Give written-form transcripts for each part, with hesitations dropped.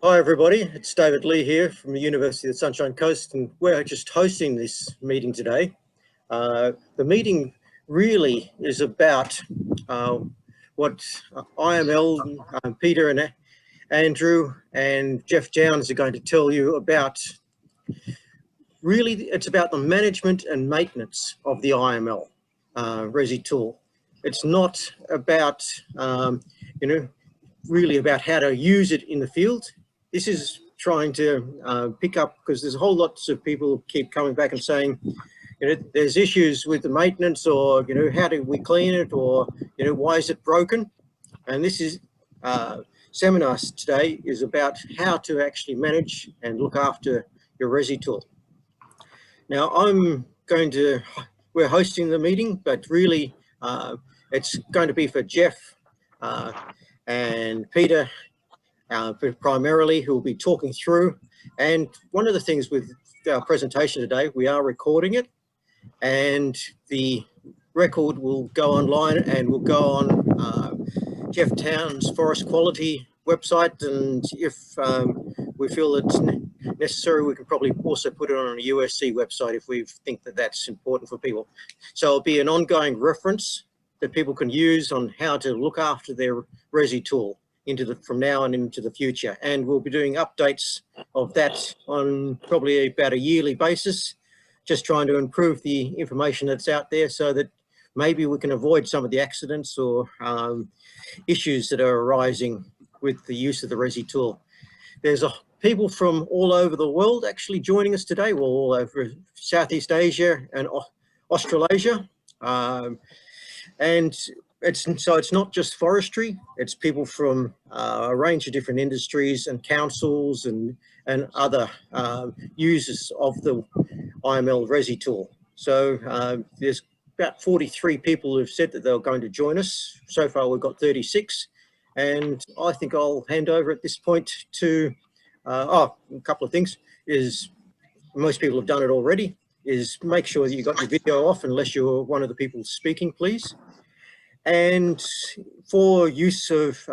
Hi everybody, it's David Lee here from the University of the Sunshine Coast, and we're just hosting this meeting today. The meeting really is about what IML, Peter and Andrew and Jeff Downs are going to tell you about. Really, it's about the management and maintenance of the IML Resi tool. It's not about, really about how to use it in the field. This is trying to pick up, because there's a whole lots of people keep coming back and saying, there's issues with the maintenance, or, how do we clean it, or, why is it broken? And this is seminar today is about how to actually manage and look after your Resi tool. Now, we're hosting the meeting, but really it's going to be for Jeff and Peter primarily, who will be talking through. And one of the things with our presentation today, we are recording it, and the record will go online and will go on Jeff Town's Forest Quality website, and if we feel it's necessary, we can probably also put it on a USC website if we think that that's important for people. So it'll be an ongoing reference that people can use on how to look after their Resi tool from now and into the future. And we'll be doing updates of that on probably about a yearly basis, just trying to improve the information that's out there so that maybe we can avoid some of the accidents or issues that are arising with the use of the Resi tool. There's people from all over the world actually joining us today. We're all over Southeast Asia and Australasia. And it's not just forestry, it's people from a range of different industries and councils and other users of the IML Resi tool. So there's about 43 people who've said that they're going to join us. So far we've got 36. And I think I'll hand over at this point to, a couple of things is, most people have done it already, is make sure that you got your video off unless you're one of the people speaking, please. And for use of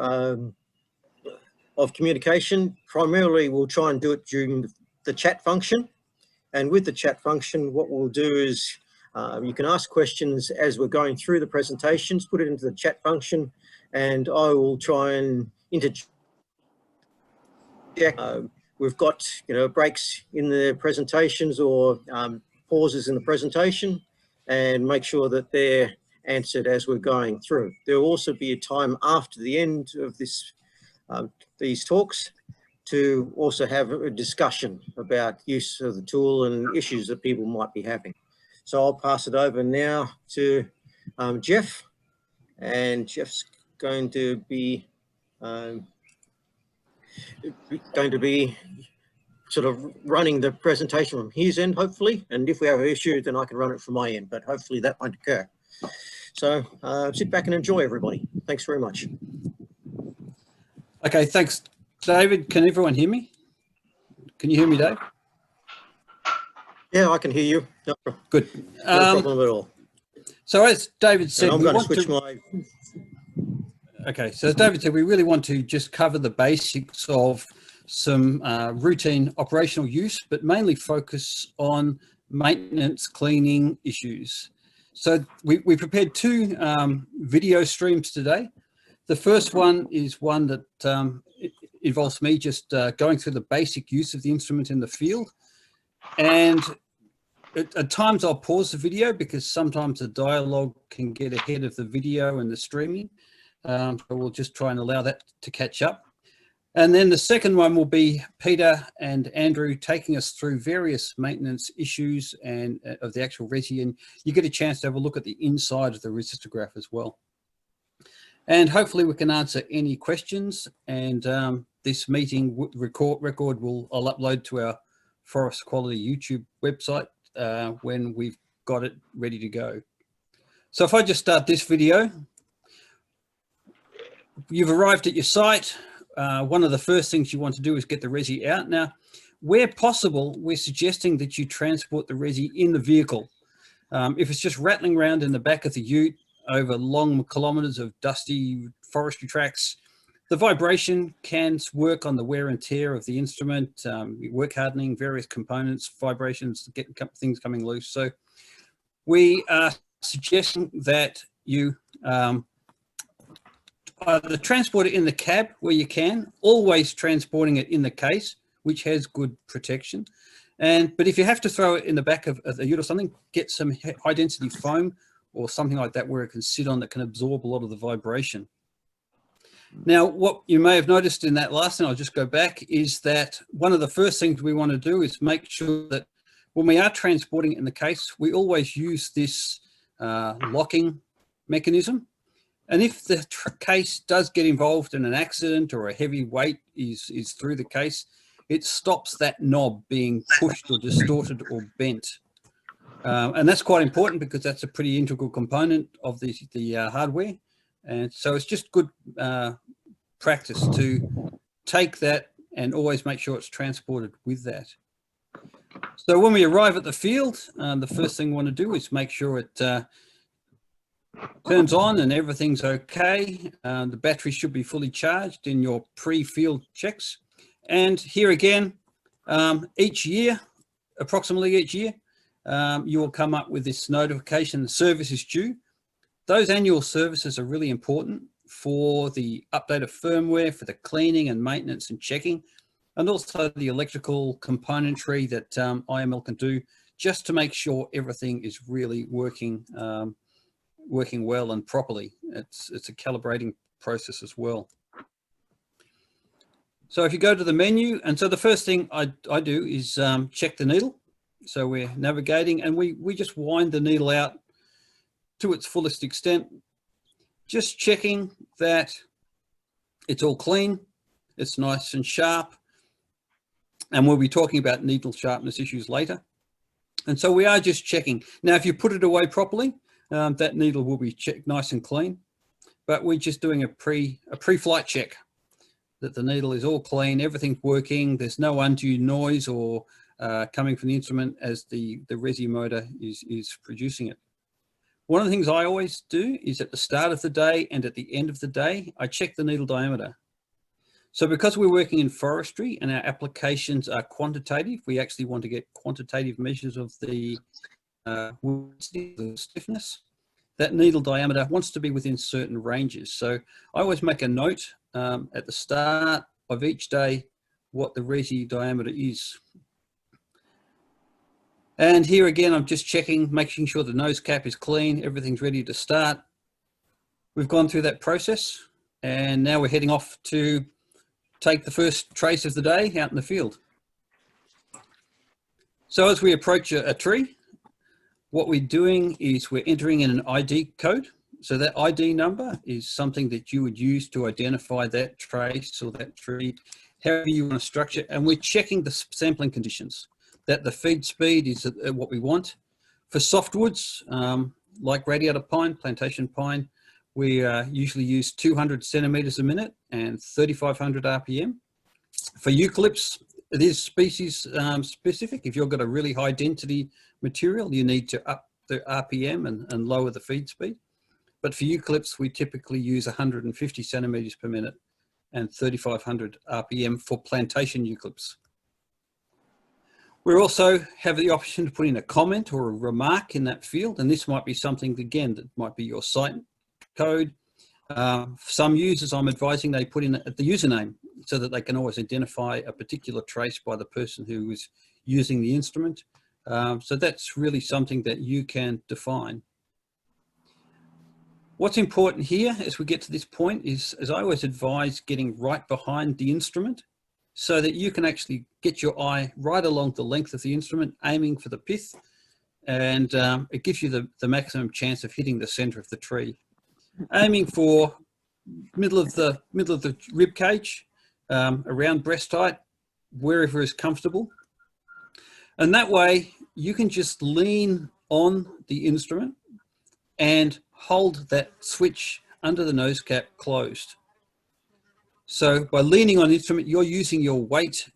communication, primarily we'll try and do it during the chat function. And with the chat function, what we'll do is you can ask questions as we're going through the presentations, put it into the chat function, and I will try and interject. We've got breaks in the presentations or pauses in the presentation, and make sure that they're answered as we're going through. There will also be a time after the end of these talks to also have a discussion about use of the tool and issues that people might be having. So I'll pass it over now to Jeff, and Jeff's going to be sort of running the presentation from his end, hopefully. And if we have an issue, then I can run it from my end, but hopefully that won't occur. So sit back and enjoy, everybody. Thanks very much. Okay, thanks, David. Can everyone hear me? Can you hear me, Dave? Yeah, I can hear you. No, good. No problem at all. So as David said, I'm going to switch my... Okay, so as David said, we really want to just cover the basics of some routine operational use, but mainly focus on maintenance, cleaning issues. So we prepared two video streams today. The first one is one that involves me just going through the basic use of the instrument in the field. And at times I'll pause the video because sometimes the dialogue can get ahead of the video and the streaming. So we'll just try and allow that to catch up. And then the second one will be Peter and Andrew taking us through various maintenance issues and of the actual Resi, and you get a chance to have a look at the inside of the resistograph as well. And hopefully we can answer any questions, and this meeting record I'll upload to our Forest Quality YouTube website when we've got it ready to go. So if I just start this video, you've arrived at your site. One of the first things you want to do is get the Resi out. Now, where possible, we're suggesting that you transport the Resi in the vehicle. If it's just rattling around in the back of the ute over long kilometres of dusty forestry tracks, The vibration can work on the wear and tear of the instrument, work hardening, various components, vibrations, get things coming loose. So we are suggesting that you either transport it in the cab where you can, always transporting it in the case, which has good protection. But if you have to throw it in the back of the ute or something, get some high density foam or something like that where it can sit on, that can absorb a lot of the vibration. Now, what you may have noticed in that last thing, I'll just go back, is that one of the first things we want to do is make sure that when we are transporting it in the case, we always use this locking mechanism. And if the case does get involved in an accident or a heavy weight is through the case, it stops that knob being pushed or distorted or bent. And that's quite important because that's a pretty integral component of the hardware. And so it's just good practice to take that and always make sure it's transported with that. So when we arrive at the field, the first thing we want to do is make sure it turns on and everything's okay. The battery should be fully charged in your pre-field checks. And here again, each year, approximately each year, you will come up with this notification, the service is due. Those annual services are really important for the update of firmware, for the cleaning and maintenance and checking, and also the electrical componentry that IML can do just to make sure everything is really working well and properly. It's a calibrating process as well. So if you go to the menu, and so the first thing I do is check the needle. So we're navigating and we just wind the needle out to its fullest extent, just checking that it's all clean, it's nice and sharp, and we'll be talking about needle sharpness issues later. And so we are just checking. Now, if you put it away properly, that needle will be checked nice and clean, but we're just doing a pre-flight check that the needle is all clean, everything's working, there's no undue noise or coming from the instrument as the Resi motor is producing it. One of the things I always do is at the start of the day and at the end of the day, I check the needle diameter. So because we're working in forestry and our applications are quantitative, we actually want to get quantitative measures of the stiffness. That needle diameter wants to be within certain ranges. So I always make a note at the start of each day what the Resi diameter is. And here again, I'm just checking, making sure the nose cap is clean, everything's ready to start. We've gone through that process and now we're heading off to take the first trace of the day out in the field. So as we approach a tree, what we're doing is we're entering in an ID code. So that ID number is something that you would use to identify that trace or that tree, however you want to structure. And we're checking the sampling conditions, that the feed speed is at what we want. For softwoods, like radiata pine, plantation pine, we usually use 200 centimeters a minute and 3,500 RPM. For eucalypts, it is species specific. If you've got a really high density material, you need to up the RPM and lower the feed speed. But for eucalypts, we typically use 150 centimeters per minute and 3,500 RPM for plantation eucalypts. We also have the option to put in a comment or a remark in that field. And this might be something, again, that might be your site code. Some users, I'm advising they put in the username so that they can always identify a particular trace by the person who is using the instrument. So that's really something that you can define. What's important here as we get to this point is, as I always advise, getting right behind the instrument so that you can actually get your eye right along the length of the instrument, aiming for the pith, and it gives you the maximum chance of hitting the center of the tree. Aiming for middle of the rib cage, around breast height, wherever is comfortable. And that way you can just lean on the instrument and hold that switch under the nose cap closed. So by leaning on the instrument, you're using your weight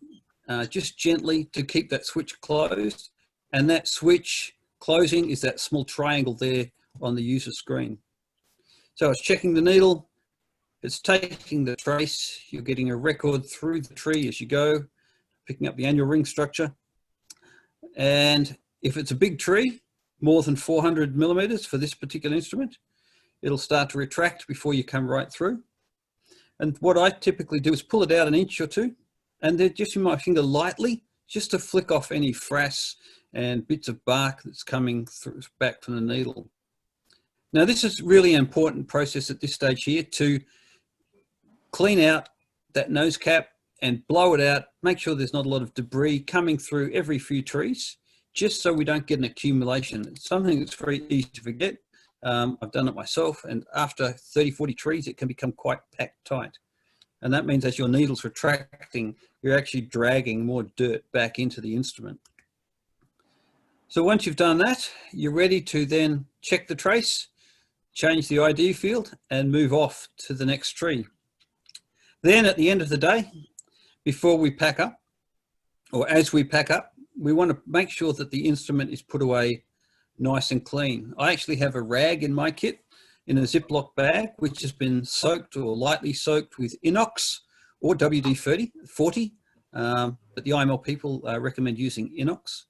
just gently to keep that switch closed. And that switch closing is that small triangle there on the user screen. So it's checking the needle. It's taking the trace. You're getting a record through the tree as you go, picking up the annual ring structure. And if it's a big tree, more than 400 millimeters for this particular instrument, it'll start to retract before you come right through. And what I typically do is pull it out an inch or two, and then just use my finger lightly, just to flick off any frass and bits of bark that's coming through back from the needle. Now, this is really an important process at this stage here, to clean out that nose cap and blow it out, make sure there's not a lot of debris coming through every few trees, just so we don't get an accumulation. It's something that's very easy to forget. I've done it myself, and after 30, 40 trees, it can become quite packed tight. And that means as your needle's retracting, you're actually dragging more dirt back into the instrument. So once you've done that, you're ready to then check the trace, change the ID field, and move off to the next tree. Then at the end of the day, before we pack up, or as we pack up, we want to make sure that the instrument is put away nice and clean. I actually have a rag in my kit in a Ziploc bag, which has been soaked or lightly soaked with inox or WD-40, but the IML people recommend using inox.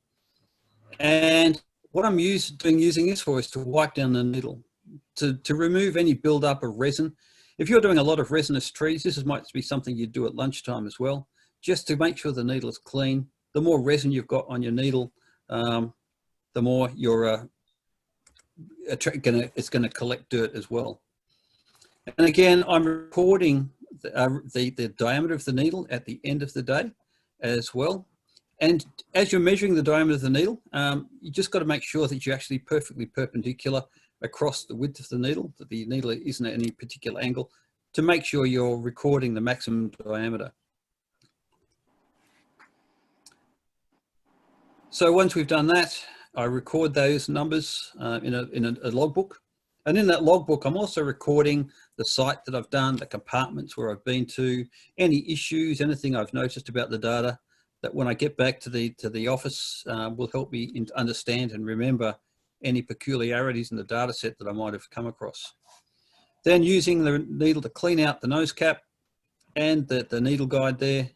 And what I'm using this for is to wipe down the needle, to remove any buildup of resin. If you're doing a lot of resinous trees, this might be something you do at lunchtime as well, just to make sure the needle is clean. The more resin you've got on your needle, the more you're it's going to collect dirt as well. And again, I'm recording the diameter of the needle at the end of the day as well. And as you're measuring the diameter of the needle, you just got to make sure that you're actually perfectly perpendicular across the width of the needle, that the needle isn't at any particular angle, to make sure you're recording the maximum diameter. So once we've done that, I record those numbers in a logbook. And in that logbook, I'm also recording the site that I've done, the compartments where I've been to, any issues, anything I've noticed about the data, that when I get back to the office will help me understand and remember any peculiarities in the data set that I might have come across. Then using the needle to clean out the nose cap and the needle guide there,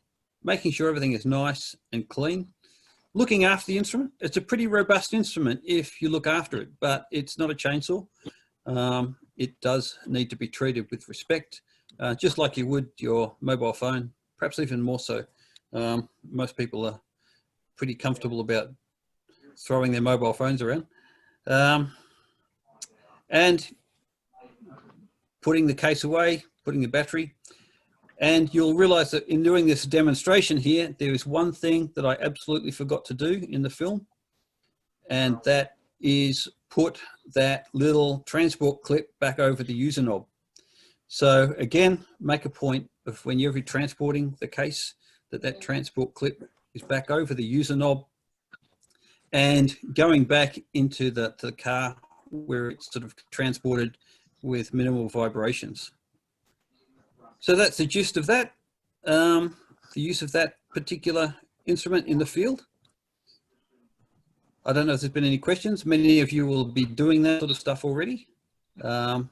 making sure everything is nice and clean. Looking after the instrument, it's a pretty robust instrument if you look after it, but it's not a chainsaw. It does need to be treated with respect, just like you would your mobile phone, perhaps even more so. Most people are pretty comfortable about throwing their mobile phones around. And putting the case away, putting the battery. And you'll realize that in doing this demonstration here, there is one thing that I absolutely forgot to do in the film, and that is put that little transport clip back over the user knob. So again, make a point of when you're transporting the case, that transport clip is back over the user knob and going back into the car where it's sort of transported with minimal vibrations. So that's the gist of that, the use of that particular instrument in the field. I don't know if there's been any questions. Many of you will be doing that sort of stuff already. There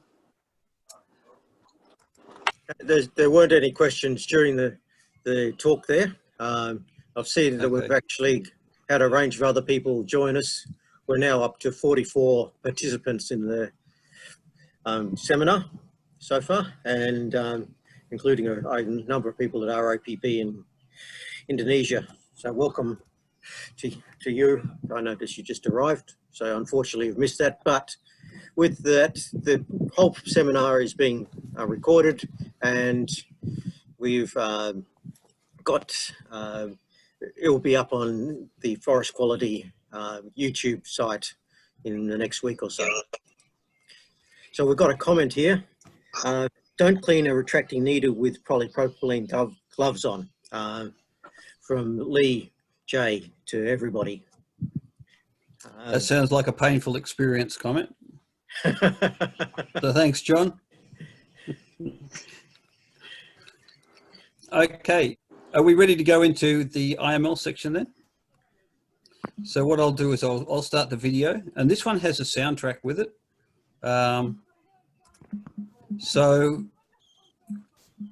weren't any questions during the talk there. I've seen that we've actually had a range of other people join us. We're now up to 44 participants in the seminar so far, and including a number of people at ROPP in Indonesia. So welcome to you. I noticed you just arrived, so unfortunately you've missed that. But with that, the whole seminar is being recorded, and we've got, it will be up on the Forest Quality YouTube site in the next week or so. So we've got a comment here. Don't clean a retracting needle with polypropylene gloves on. From Lee J to everybody. That sounds like a painful experience comment. So thanks, John. Okay, are we ready to go into the IML section then? So what I'll do is I'll start the video, and this one has a soundtrack with it. So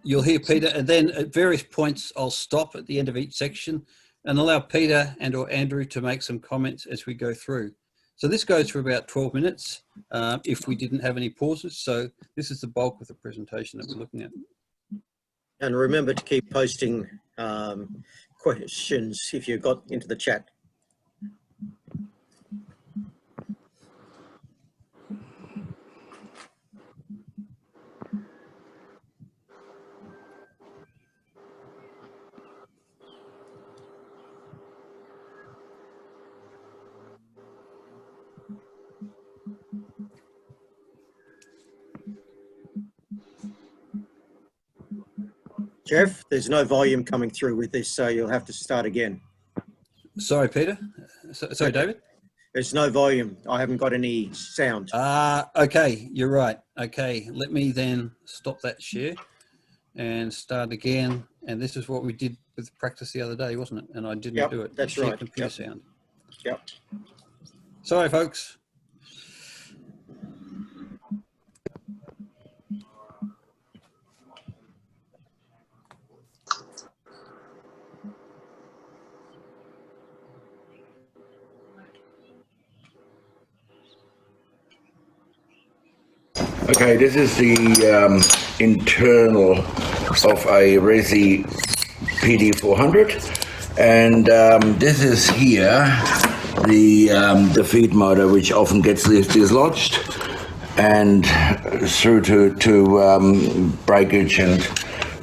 you'll hear Peter, and then at various points I'll stop at the end of each section and allow Peter and or Andrew to make some comments as we go through. So this goes for about 12 minutes if we didn't have any pauses. So this is the bulk of the presentation that we're looking at. And remember to keep posting questions if you got into the chat. Jeff, there's no volume coming through with this, so you'll have to start again. Sorry, Peter. Sorry, David. There's no volume. I haven't got any sound. Okay, you're right. Okay, let me then stop that share and start again. And this is what we did with practice the other day, wasn't it? And I didn't do it. That's share right. Computer sound. Yep. Sorry, folks. Okay, this is the internal of a Resi PD400, and this is here the feed motor, which often gets dislodged and through to breakage and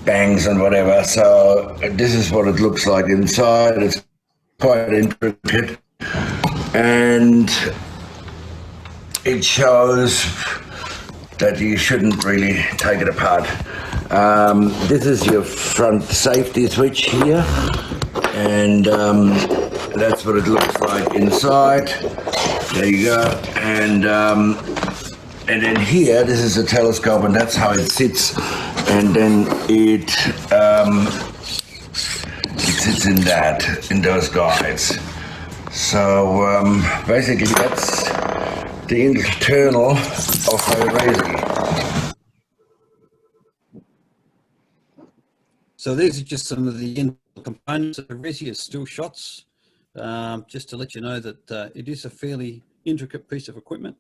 bangs and whatever. So this is what it looks like inside. It's quite intricate, and it shows that you shouldn't really take it apart. This is your front safety switch here, and that's what it looks like inside. There you go. And then here, this is a telescope, and that's how it sits. And then it sits in those guides. So basically, that's the internal of a Resi. So these are just some of the internal components of the Resi as still shots, just to let you know that it is a fairly intricate piece of equipment.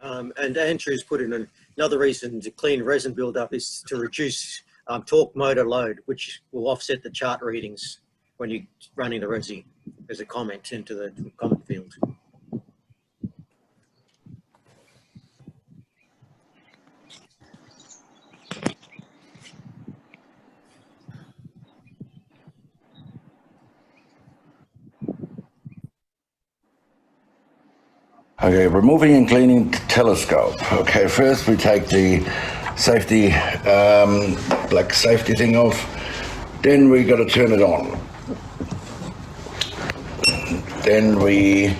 And Andrew's put in another reason to clean resin buildup is to reduce torque motor load, which will offset the chart readings when you're running the Resi as a comment into the comment field. Okay, removing and cleaning telescope. Okay, first we take the safety, black safety thing off. Then we got to turn it on. Then we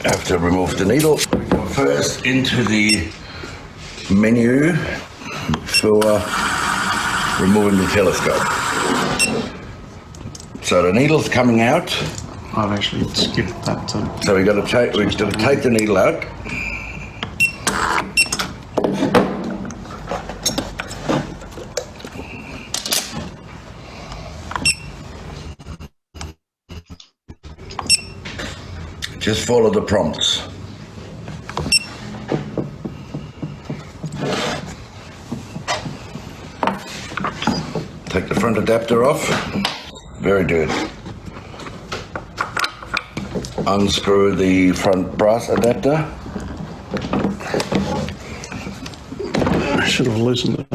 have to remove the needle. We go first into the menu for removing the telescope. So the needle's coming out. I've actually skipped that. So we got to take the needle out. Just follow the prompts. Take the front adapter off. Very good. Unscrew the front brass adapter. I should have loosened it.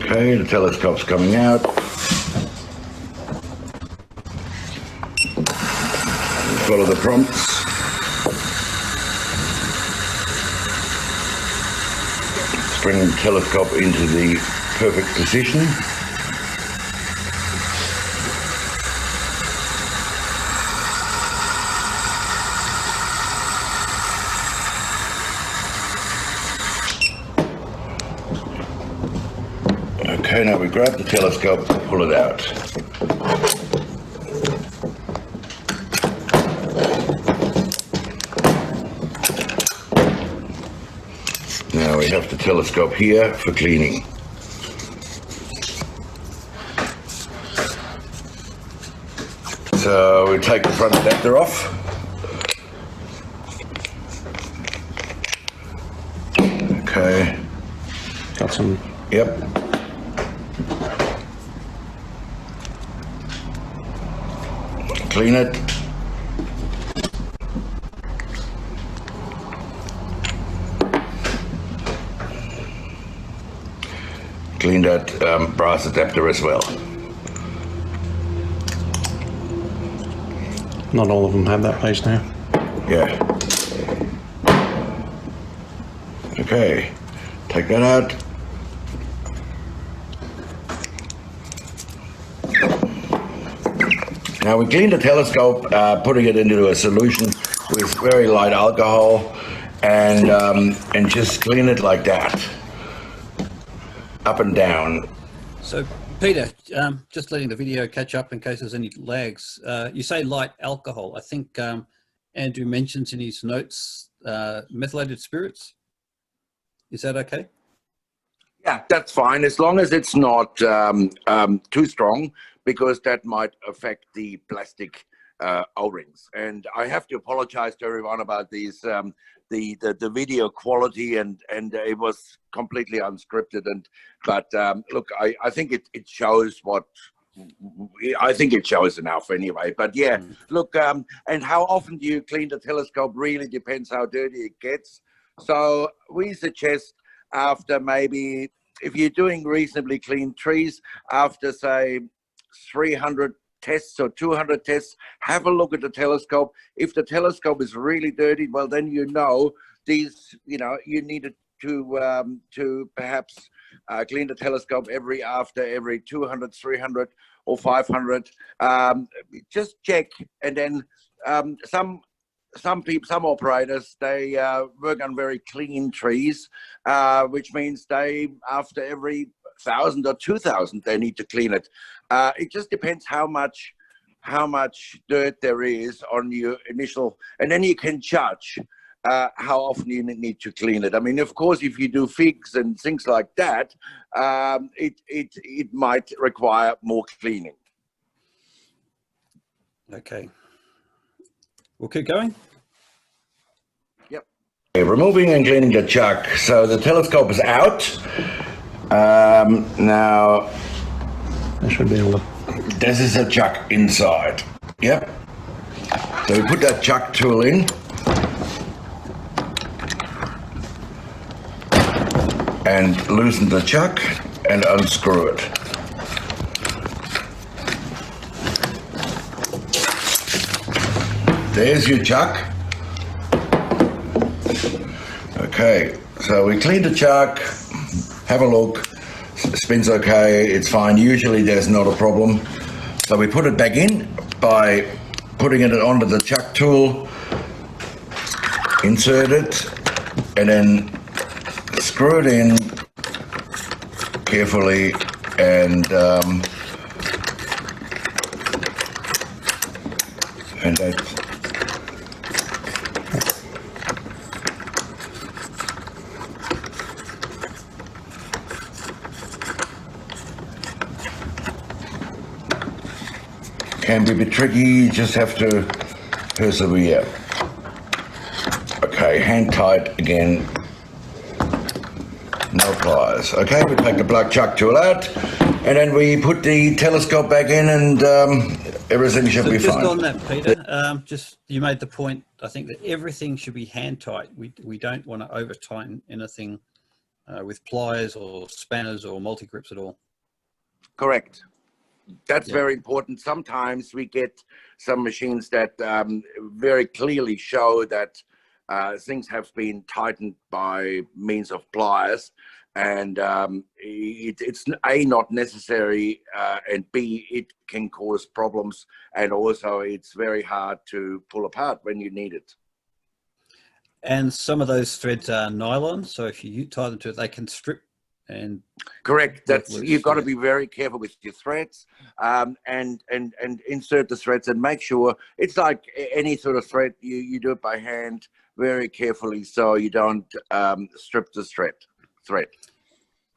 Okay, the telescope's coming out. Follow the prompts. Bring the telescope into the perfect position. Okay, now we grab the telescope, pull it out. we have the telescope here for cleaning. So we take the front adapter off. Okay. Got some. Yep. Clean it. Clean that brass adapter as well. Not all of them have that base now. Yeah. Okay. Take that out. Now we clean the telescope, putting it into a solution with very light alcohol, and just clean it like that, up and down. So, Peter, just letting the video catch up in case there's any lags. You say light alcohol. I think Andrew mentions in his notes methylated spirits. Is that okay? Yeah, that's fine, as long as it's not too strong, because that might affect the plastic O-rings. And I have to apologize to everyone about these, the video quality, and it was completely unscripted. But look, I think it shows what, I think it shows enough anyway. But yeah, look, and how often do you clean the telescope really depends how dirty it gets. So we suggest after maybe, if you're doing reasonably clean trees, after say 300 tests or 200 tests, have a look at the telescope. If the telescope is really dirty, well, then you know these, you needed to perhaps clean the telescope after every 200, 300 or 500. Just check, and then some operators, they work on very clean trees, which means they, after every 1,000 or 2,000, they need to clean it. It just depends how much dirt there is on your initial, and then you can judge how often you need to clean it. I mean, of course, if you do figs and things like that, it might require more cleaning. Okay. We'll keep going. Yep. Removing and cleaning the chuck. So the telescope is out. Now, I should be able to. this is a chuck inside. Yep. So we put that chuck tool in. And loosen the chuck and unscrew it. There's your chuck. Okay, so we cleaned the chuck, have a look, spin's okay, it's fine. Usually there's not a problem. So we put it back in by putting it onto the chuck tool, insert it, and then screw it in carefully, and that. Can be a bit tricky, you just have to persevere. Okay, hand tight again, no pliers. Okay, we take the black chuck tool out, and then we put the telescope back in, and everything should be fine. Just on that, Peter, you made the point, I think, that everything should be hand tight. We don't want to over tighten anything with pliers or spanners or multi-grips at all. Correct. That's very important. Sometimes we get some machines that very clearly show that things have been tightened by means of pliers, and it's A, not necessary, and B, it can cause problems, and also it's very hard to pull apart when you need it. And some of those threads are nylon, so if you tie them to it, they can strip. And correct, that's, you've got to be very careful with your threads, and insert the threads, and make sure it's like any sort of thread, you do it by hand very carefully so you don't strip the thread. thread.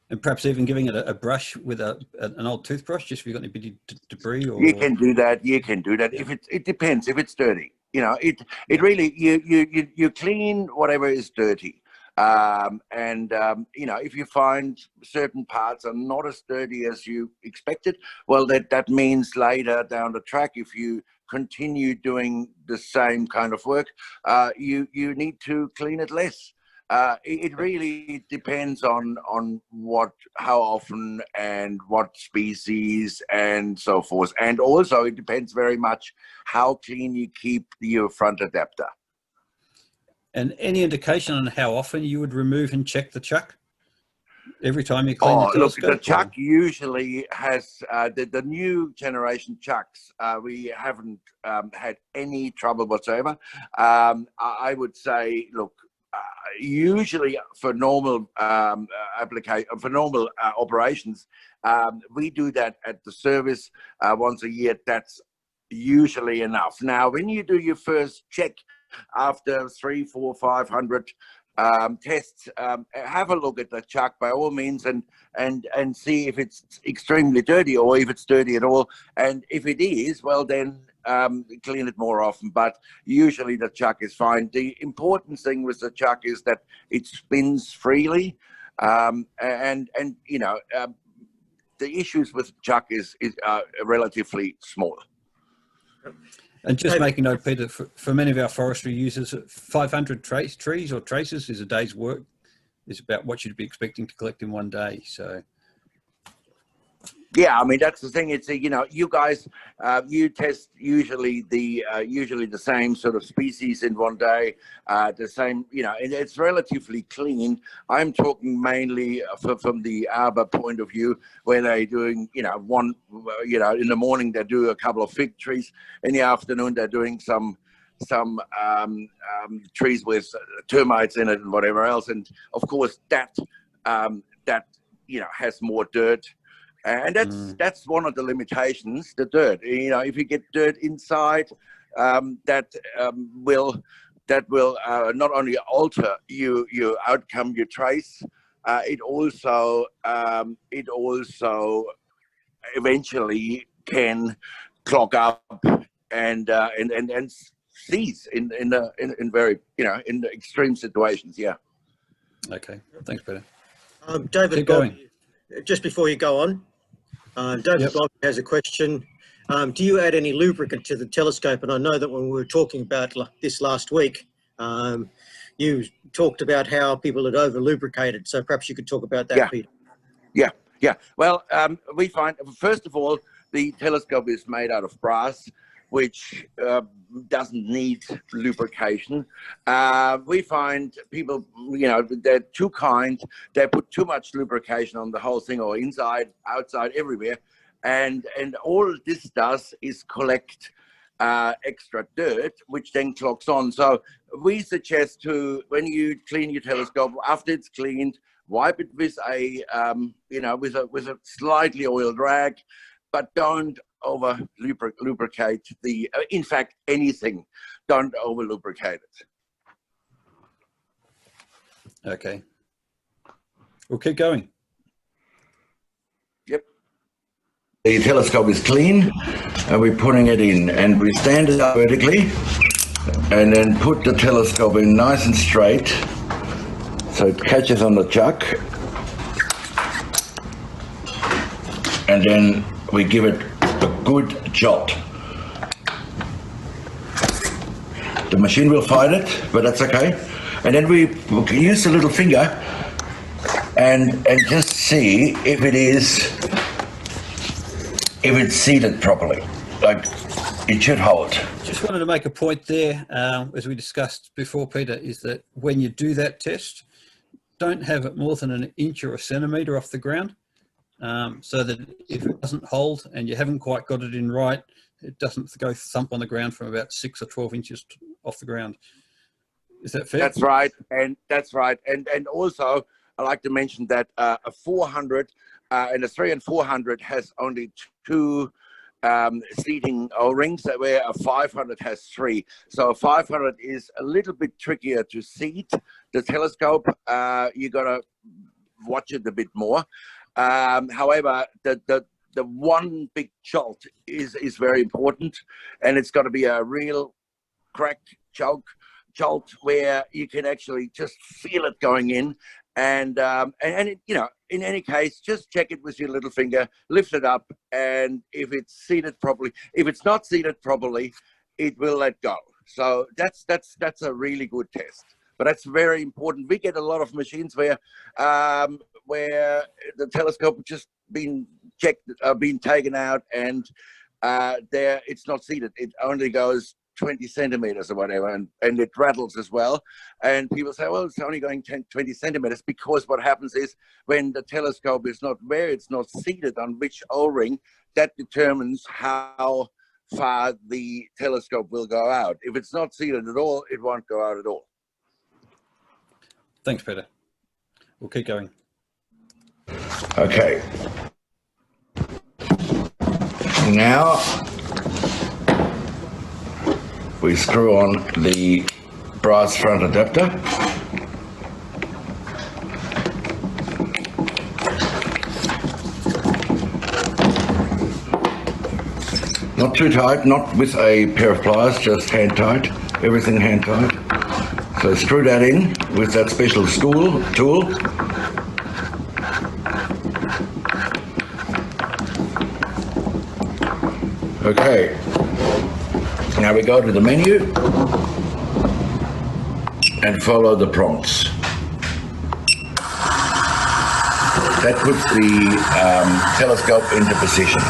And perhaps even giving it a brush with an old toothbrush, just if you've got any bitty debris. Or You can do that. You can do that. Yeah. If it depends. If it's dirty, you know, it really you clean whatever is dirty. You know, if you find certain parts are not as dirty as you expected, well, that means later down the track, if you continue doing the same kind of work, you need to clean it less. It really depends on how often and what species and so forth. And also it depends very much how clean you keep your front adapter. And any indication on how often you would remove and check the chuck? Every time you clean the telescope? Look, the chuck usually has, the new generation chucks, we haven't had any trouble whatsoever. I would say, look, usually for normal operations, we do that at the service once a year. That's usually enough. Now, when you do your first check after 300, 400, 500 tests, have a look at the chuck by all means and see if it's extremely dirty or if it's dirty at all. And if it is, well then clean it more often, but usually the chuck is fine. The important thing with the chuck is that it spins freely, and you know, the issues with the chuck is relatively small. And just making note, Peter, for many of our forestry users, 500 trees or traces is a day's work. Is about what you'd be expecting to collect in one day. So. Yeah, I mean that's the thing. It's you know, you guys you test usually the same sort of species in one day, the same, you know, and it's relatively clean. I'm talking mainly from the arbor point of view, where they're doing, you know, in the morning they do a couple of fig trees, in the afternoon they're doing some trees with termites in it and whatever else, and of course that you know has more dirt. And that's one of the limitations, the dirt. You know, if you get dirt inside, that will not only alter your outcome, your trace, it also eventually can clog up and seize in very, you know, in the extreme situations. Yeah. Okay. Thanks, Peter. David, keep going. Just before you go on, David Bob has a question. Do you add any lubricant to the telescope? And I know that when we were talking about this last week, you talked about how people had over lubricated. So perhaps you could talk about that, Peter. Yeah. Well, we find, first of all, the telescope is made out of brass, which doesn't need lubrication. We find people, you know, they're too kind. They put too much lubrication on the whole thing, or inside, outside, everywhere. And all this does is collect extra dirt, which then clogs on. So we suggest to, when you clean your telescope, after it's cleaned, wipe it with a, you know, with a slightly oiled rag, but don't over lubricate the, in fact, anything, don't over lubricate it. Okay. We'll keep going. Yep. The telescope is clean and we're putting it in, and we stand it up vertically and then put the telescope in nice and straight so it catches on the chuck, and then we give it a good jot. The machine will fight it, but that's okay. And then we can use the little finger and just see if it's seated properly. Like, it should hold. Just wanted to make a point there, as we discussed before, Peter, is that when you do that test, don't have it more than an inch or a centimetre off the ground. So that if it doesn't hold and you haven't quite got it in right, it doesn't go thump on the ground from about 6 or 12 inches off the ground. Is that fair? That's right, and that's right. And also, I like to mention that a 400 and a 3 and 400 has only 2 seating O-rings, where a 500 has 3. So a 500 is a little bit trickier to seat the telescope. You got to watch it a bit more. However, the one big jolt is very important, and it's got to be a real crack jolt where you can actually just feel it going in, and it, you know, in any case, just check it with your little finger, lift it up, and if it's seated properly, if it's not seated properly, it will let go. So that's a really good test. But that's very important. We get a lot of machines where the telescope just been checked, been taken out, and there it's not seated. It only goes 20 centimeters or whatever, and it rattles as well. And people say, well, it's only going 20 centimeters, because what happens is when the telescope is not where it's not seated on which O-ring, that determines how far the telescope will go out. If it's not seated at all, it won't go out at all. Thanks, Peter. We'll keep going. Okay. Now we screw on the brass front adapter. Not too tight, not with a pair of pliers, just hand tight, everything hand tight. So screw that in with that special tool. Okay, now we go to the menu and follow the prompts. That puts the telescope into position.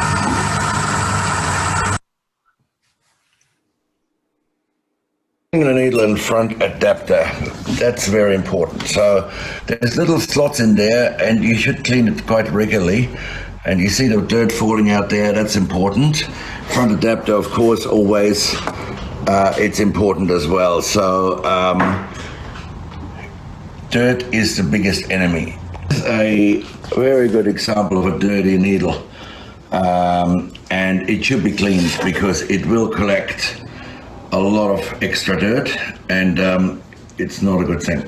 The needle and front adapter, that's very important. So there's little slots in there, and you should clean it quite regularly. And you see the dirt falling out there, that's important. Front adapter, of course, always, it's important as well. So dirt is the biggest enemy. This is a very good example of a dirty needle, and it should be cleaned because it will collect a lot of extra dirt, and it's not a good thing.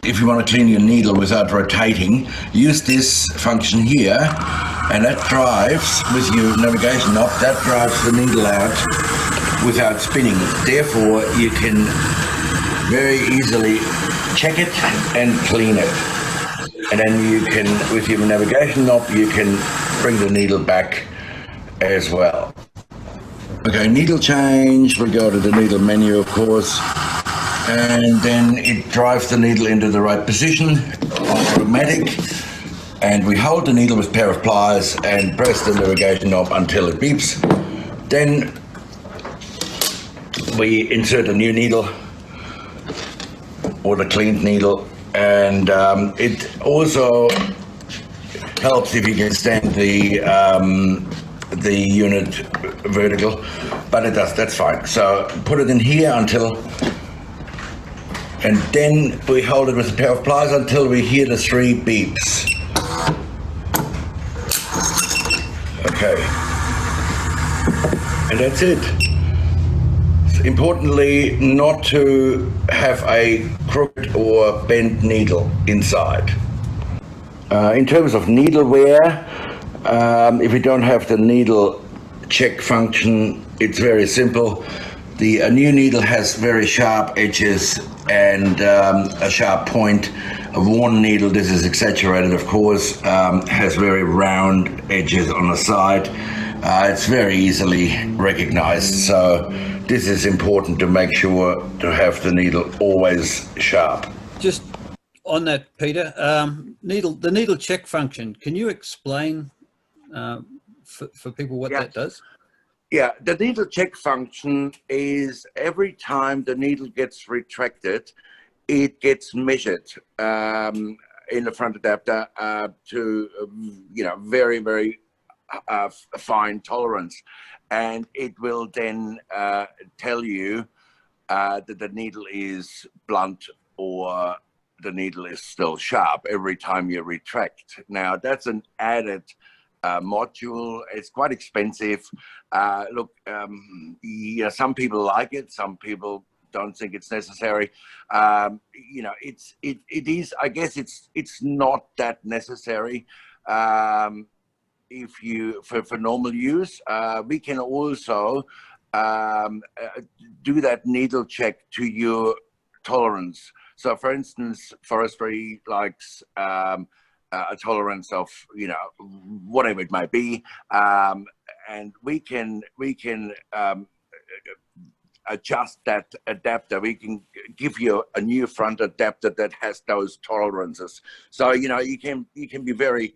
If you want to clean your needle without rotating, use this function here, and that drives, with your navigation knob, that drives the needle out without spinning. Therefore, you can very easily check it and clean it. And then you can, with your navigation knob, you can bring the needle back as well. Okay, needle change, we go to the needle menu, of course, and then it drives the needle into the right position, automatic, and we hold the needle with a pair of pliers and press the navigation knob until it beeps. Then we insert a new needle, or the cleaned needle, and it also helps if you can stand the unit vertical, but it does, that's fine. So put it in here until, and then we hold it with a pair of pliers until we hear the 3 beeps. Okay, and that's it. Importantly, not to have a crooked or bent needle inside. In terms of needle wear, if you don't have the needle check function, it's very simple. A new needle has very sharp edges and a sharp point. A worn needle, this is exaggerated of course, has very round edges on the side. It's very easily recognized, so this is important to make sure to have the needle always sharp. Just on that, Peter, the needle check function, can you explain for people what that does? Yeah, the needle check function is every time the needle gets retracted, it gets measured in the front adapter to, you know, very, very fine tolerance. And it will then tell you that the needle is blunt or the needle is still sharp every time you retract. Now, that's an added module. It's quite expensive. Look, yeah, some people like it, some people don't think it's necessary. You know, it is. I guess it's not that necessary. If you for normal use, we can also do that needle check to your tolerance. So, for instance, forestry likes a tolerance of, you know, whatever it might be, and we can adjust that adapter. We can give you a new front adapter that has those tolerances. So, you know, you can be very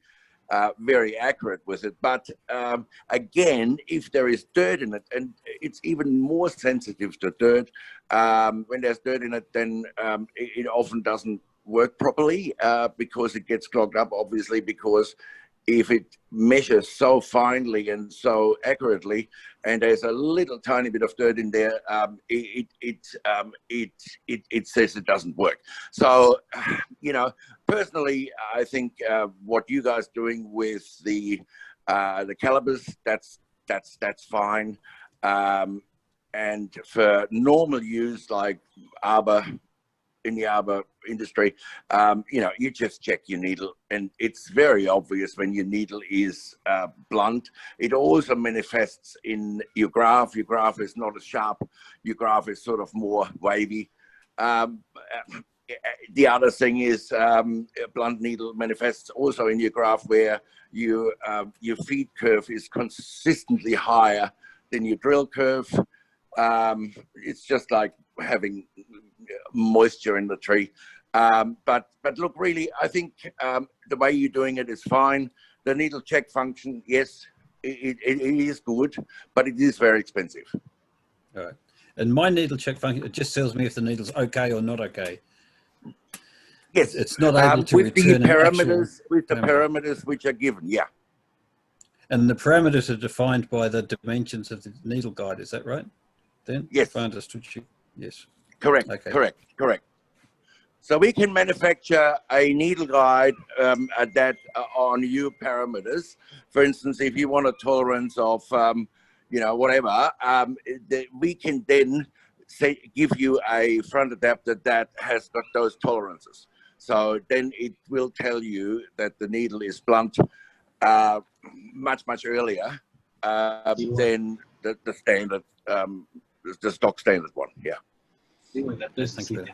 accurate with it. But again, if there is dirt in it, and it's even more sensitive to dirt, when there's dirt in it, then it often doesn't work properly because it gets clogged up, obviously, because if it measures so finely and so accurately, and there's a little tiny bit of dirt in there, it says it doesn't work. So, you know, personally, I think what you guys doing with the calibers, that's fine. And for normal use, like in the arbor industry, you know, you just check your needle, and it's very obvious when your needle is blunt. It also manifests in your graph. Your graph is not as sharp. Your graph is sort of more wavy. The other thing is a blunt needle manifests also in your graph where your feed curve is consistently higher than your drill curve. It's just like having moisture in the tree. But look, really, I think the way you're doing it is fine. The needle check function, yes, it is good, but it is very expensive. All right. And my needle check function, it just tells me if the needle's okay or not okay. Yes, it's not able to with return the parameters, an actual with the parameters which are given, yeah. And the parameters are defined by the dimensions of the needle guide. Is that right? Then, yes, if I understood you. Yes. Correct. Okay. Correct. So we can manufacture a needle guide that on your parameters. For instance, if you want a tolerance of, you know, whatever, we can then give you a front adapter that has got those tolerances. So then it will tell you that the needle is blunt much earlier than the standard, the stock standard one. Yeah. Thanks, Ben.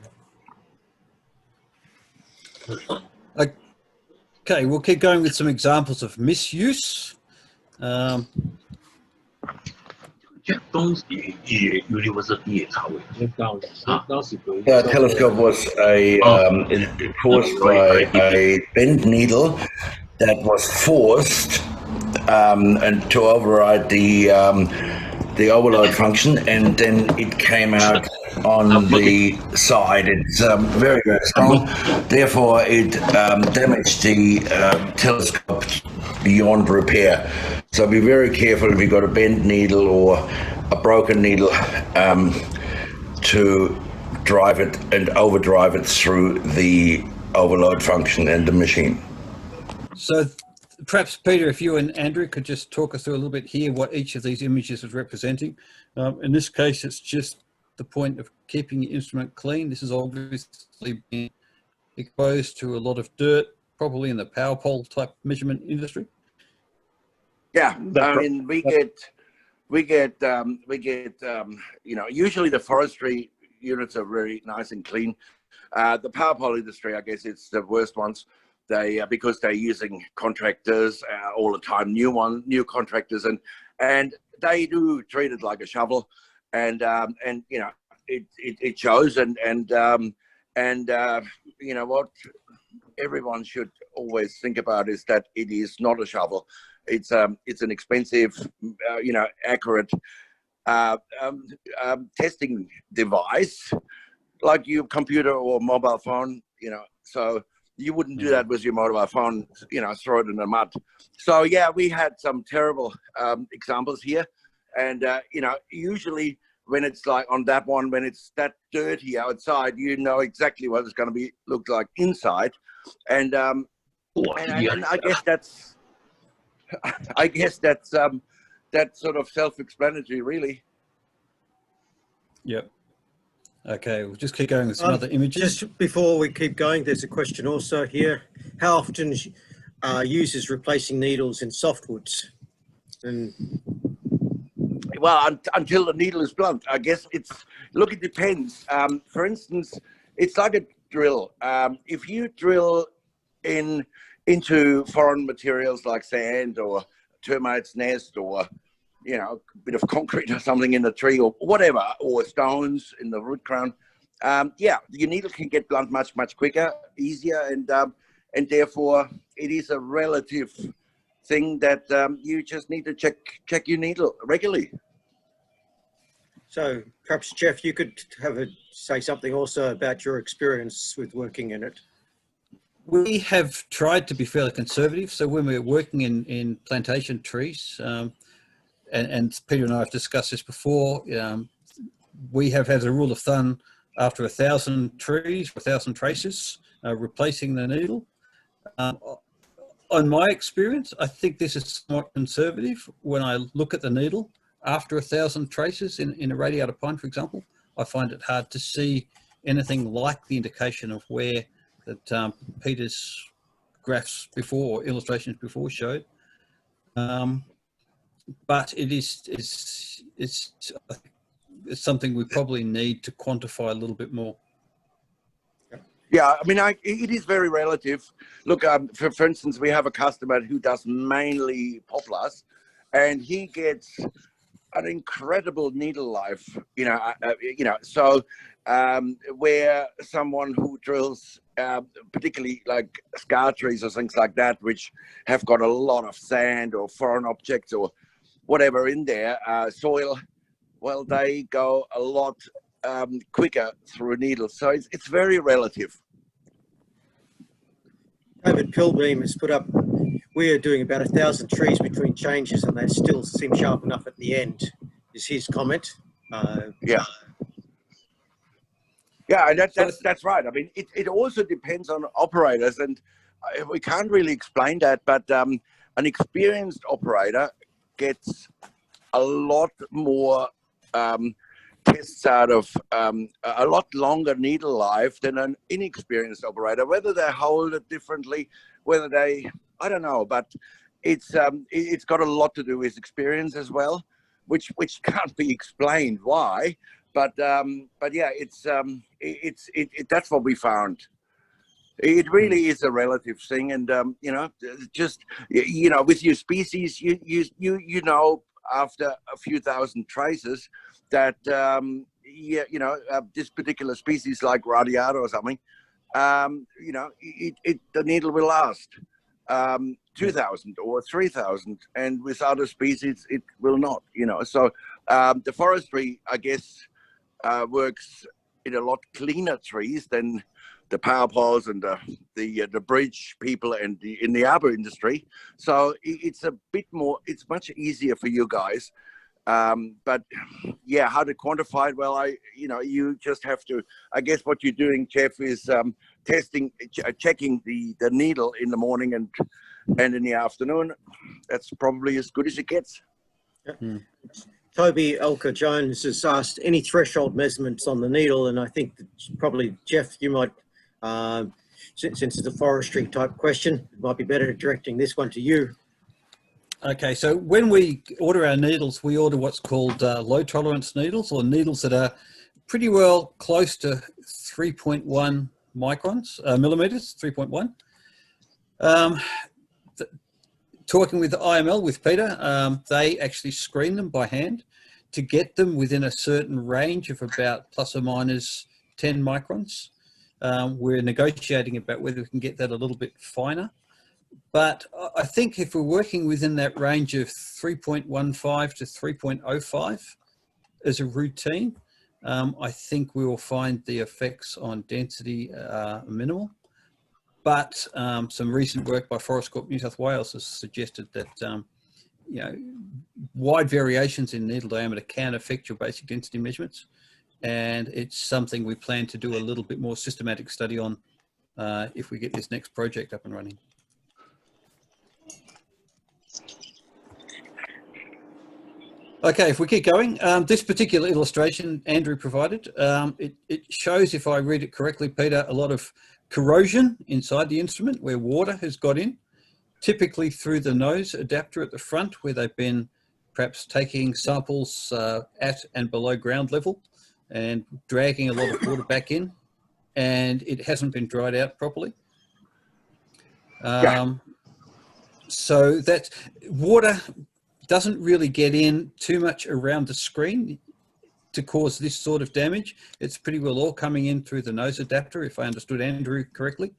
Okay, we'll keep going with some examples of misuse. Yeah, telescope was caused by a bent needle that was forced and to override the overload function, and then it came out on the side. It's very strong. Therefore, it damaged the telescope beyond repair. So be very careful if you've got a bent needle or a broken needle to drive it and overdrive it through the overload function and the machine. So perhaps, Peter, if you and Andrew could just talk us through a little bit here what each of these images is representing. In this case, it's just the point of keeping your instrument clean. This is obviously being exposed to a lot of dirt, probably in the power pole type measurement industry. Yeah, I mean, we get, you know, usually the forestry units are very nice and clean. The power pole industry, I guess, it's the worst ones. They because they're using contractors all the time, new contractors, and they do treat it like a shovel, and you know, it shows, and you know what everyone should always think about is that it is not a shovel. It's an expensive, you know, accurate testing device, like your computer or mobile phone, you know. So you wouldn't do that with your mobile phone, you know, throw it in the mud. So yeah, we had some terrible examples here, and you know, usually when it's like on that one, when it's that dirty outside, you know exactly what it's going to be look like inside, and I guess that's that's sort of self-explanatory, really. Yep. Okay, we'll just keep going with some other images. Just before we keep going, there's a question also here. How often are users replacing needles in softwoods? And Well, until the needle is blunt, I guess look, it depends. For instance, it's like a drill. If you drill into foreign materials like sand or termite's nest or, you know, a bit of concrete or something in the tree or whatever, or stones in the root crown, yeah, your needle can get blunt much quicker, easier, and therefore it is a relative thing that you just need to check your needle regularly. so perhaps, Jeff, you could say something also about your experience with working in it. We have tried to be fairly conservative. So when we're working in plantation trees, and Peter and I have discussed this before, we have as a rule of thumb, after 1,000 trees, 1,000 traces, replacing the needle. On my experience, I think this is somewhat conservative. When I look at the needle after 1,000 traces in a radiated pine, for example, I find it hard to see anything like the indication of where that Peter's graphs before, illustrations before showed. But it's something we probably need to quantify a little bit more. Yeah, I mean, it is very relative. Look, for instance, we have a customer who does mainly poplars, and he gets an incredible needle life. So where someone who drills, particularly like scar trees or things like that, which have got a lot of sand or foreign objects or whatever in there, soil, well, they go a lot quicker through a needle. So it's very relative. David Pilbeam has put up, we are doing about 1,000 trees between changes and they still seem sharp enough at the end, is his comment. Yeah. Yeah, and that's right. I mean, it also depends on operators, and we can't really explain that, but an experienced operator gets a lot more tests out of a lot longer needle life than an inexperienced operator, whether they hold it differently, whether they, I don't know, but it's got a lot to do with experience as well, which can't be explained why, but yeah, that's what we found. It really is a relative thing, and just with your species, you know, after a few thousand traces that this particular species like radiata or something, the needle will last 2,000 or 3,000, and with other species it will not. So the forestry, I guess, works in a lot cleaner trees than the power poles and the bridge people and in the arbor industry. So it's a bit more, it's much easier for you guys. But yeah, how to quantify it? Well, you just have to, I guess what you're doing, Jeff, is checking the needle in the morning and in the afternoon. That's probably as good as it gets. Yeah. Toby Elka Jones has asked any threshold measurements on the needle, and I think that probably, Jeff, you might, since it's a forestry type question, it might be better directing this one to you. Okay, so when we order our needles, we order what's called low tolerance needles, or needles that are pretty well close to 3.1 microns, millimeters, 3.1. Talking with the IML, with Peter, they actually screen them by hand to get them within a certain range of about plus or minus 10 microns. We're negotiating about whether we can get that a little bit finer. But I think if we're working within that range of 3.15 to 3.05 as a routine, I think we will find the effects on density minimal. But some recent work by Forest Corp New South Wales has suggested that wide variations in needle diameter can affect your basic density measurements, and it's something we plan to do a little bit more systematic study on if we get this next project up and running. Okay, if we keep going, this particular illustration Andrew provided, it shows, if I read it correctly, Peter, a lot of corrosion inside the instrument where water has got in, typically through the nose adapter at the front where they've been perhaps taking samples at and below ground level and dragging a lot of water back in, and it hasn't been dried out properly. So that water doesn't really get in too much around the screen to cause this sort of damage. It's pretty well all coming in through the nose adapter, if I understood Andrew correctly.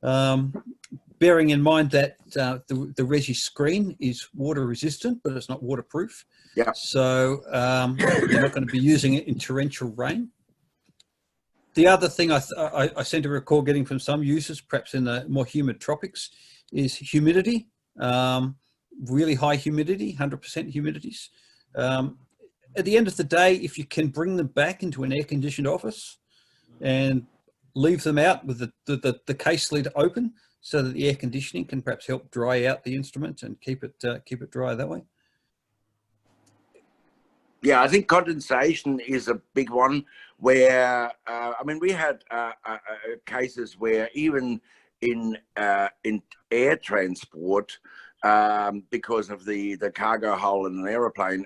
Bearing in mind that the Resi screen is water resistant, but it's not waterproof. Yeah. So you're not going to be using it in torrential rain. The other thing I seem to recall getting from some users, perhaps in the more humid tropics, is humidity. Really high humidity, 100% humidities. At the end of the day, if you can bring them back into an air-conditioned office and leave them out with the case lid open so that the air conditioning can perhaps help dry out the instrument and keep it dry that way. Yeah, I think condensation is a big one where, I mean, we had cases where even in air transport, because of the cargo hole in an aeroplane,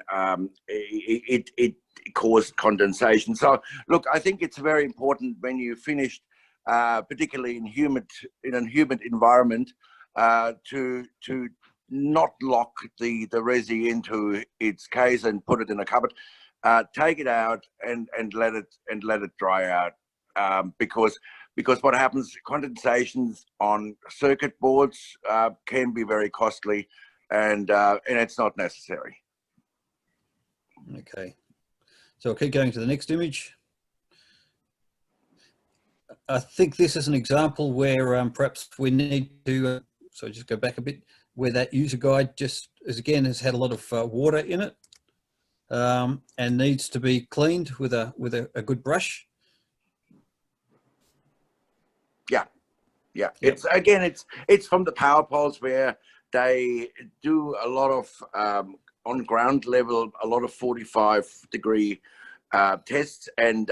it caused condensation. So look, I think it's very important when you finished, particularly in a humid environment, to not lock the Resi into its case and put it in a cupboard. Take it out and let it dry out, because what happens, condensations on circuit boards can be very costly, and it's not necessary. Okay, so I'll keep going to the next image. I think this is an example where perhaps we need to, so just go back a bit, where that user guide just, again, has had a lot of water in it and needs to be cleaned with a good brush. Yeah, Yep. it's from the power poles where they do a lot of on ground level, a lot of 45-degree tests, and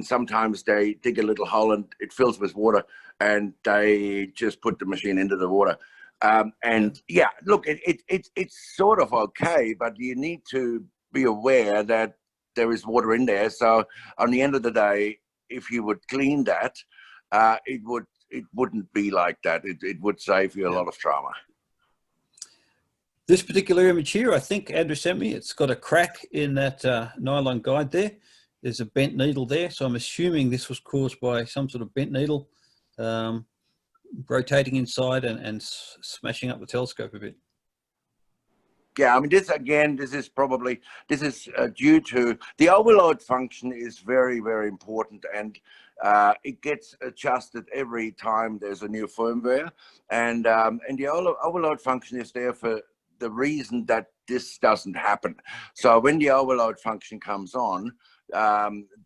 sometimes they dig a little hole and it fills with water, and they just put the machine into the water. And yeah, look, it's sort of okay, but you need to be aware that there is water in there. So on the end of the day, if you would clean that, it wouldn't be like that. It would save you a lot of trauma. This particular image here, I think Andrew sent me, it's got a crack in that nylon guide there. There's a bent needle there. So I'm assuming this was caused by some sort of bent needle rotating inside and smashing up the telescope a bit. Yeah, I mean, this is due to the overload function is very, very important, and it gets adjusted every time there's a new firmware, and the overload function is there for the reason that this doesn't happen. So when the overload function comes on,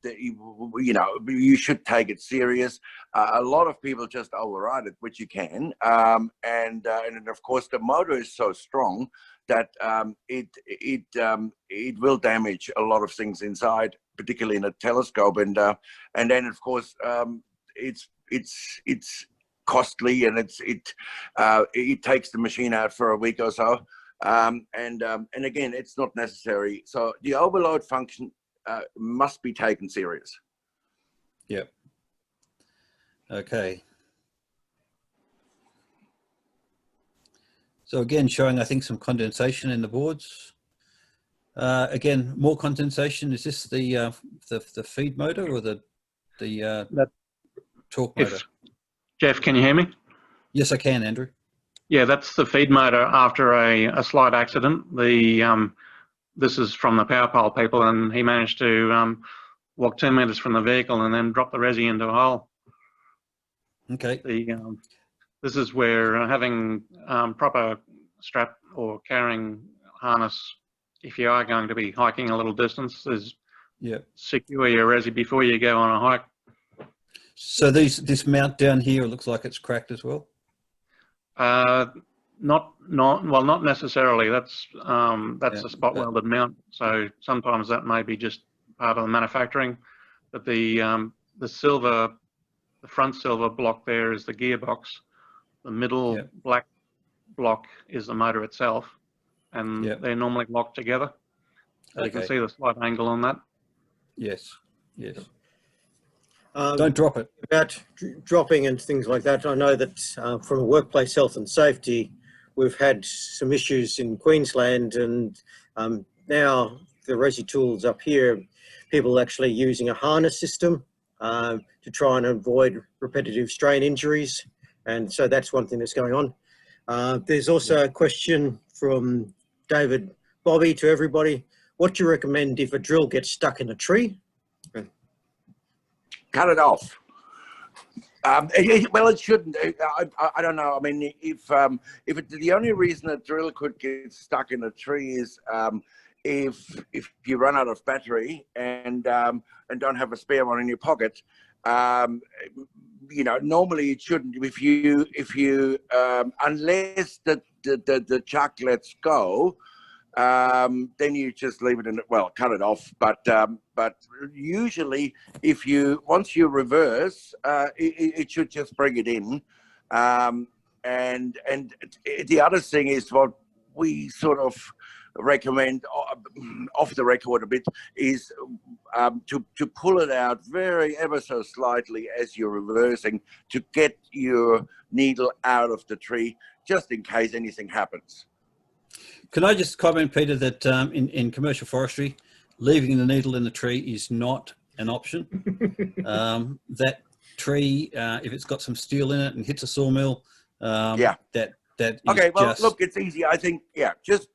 you should take it serious. A lot of people just override it, which you can, and of course the motor is so strong that it will damage a lot of things inside, particularly in a telescope, and then of course it's costly, and it takes the machine out for a week or so, and again, it's not necessary. So the overload function must be taken serious. Yep. Okay. So again, showing, I think, some condensation in the boards. Again, more condensation. Is this the feed motor or the torque motor? Jeff, can you hear me? Yes, I can, Andrew. Yeah, that's the feed motor after a slight accident. This is from the power pole people, and he managed to walk 2 meters from the vehicle and then drop the Resi into a hole. Okay. This is where having proper strap or carrying harness, if you are going to be hiking a little distance, is secure your Resi before you go on a hike. So this mount down here looks like it's cracked as well? Not necessarily. That's a spot welded mount. So sometimes that may be just part of the manufacturing, but the front silver block there is the gearbox. The middle black block is the motor itself, and they're normally locked together. So you can see the slight angle on that. Yes. Yes. Don't drop it. About dropping and things like that, I know that from a workplace health and safety, we've had some issues in Queensland, and now the Resi tools up here, people actually using a harness system to try and avoid repetitive strain injuries. And so that's one thing that's going on. There's also a question from David Bobby to everybody. What do you recommend if a drill gets stuck in a tree? Cut it off. Well, it shouldn't. I don't know. I mean, if the only reason a drill could get stuck in a tree is if you run out of battery and don't have a spare one in your pocket, you know, normally it shouldn't. If you unless the chuck lets go, then you just leave it in. Well, cut it off. But usually, once you reverse, it should just bring it in. And the other thing is what we sort of recommend off the record a bit is to pull it out ever so slightly as you're reversing to get your needle out of the tree, just in case anything happens. Can I just comment, Peter, that in commercial forestry, leaving the needle in the tree is not an option. That tree, if it's got some steel in it and hits a sawmill, that is okay. Well, just... look, it's easy. I think, just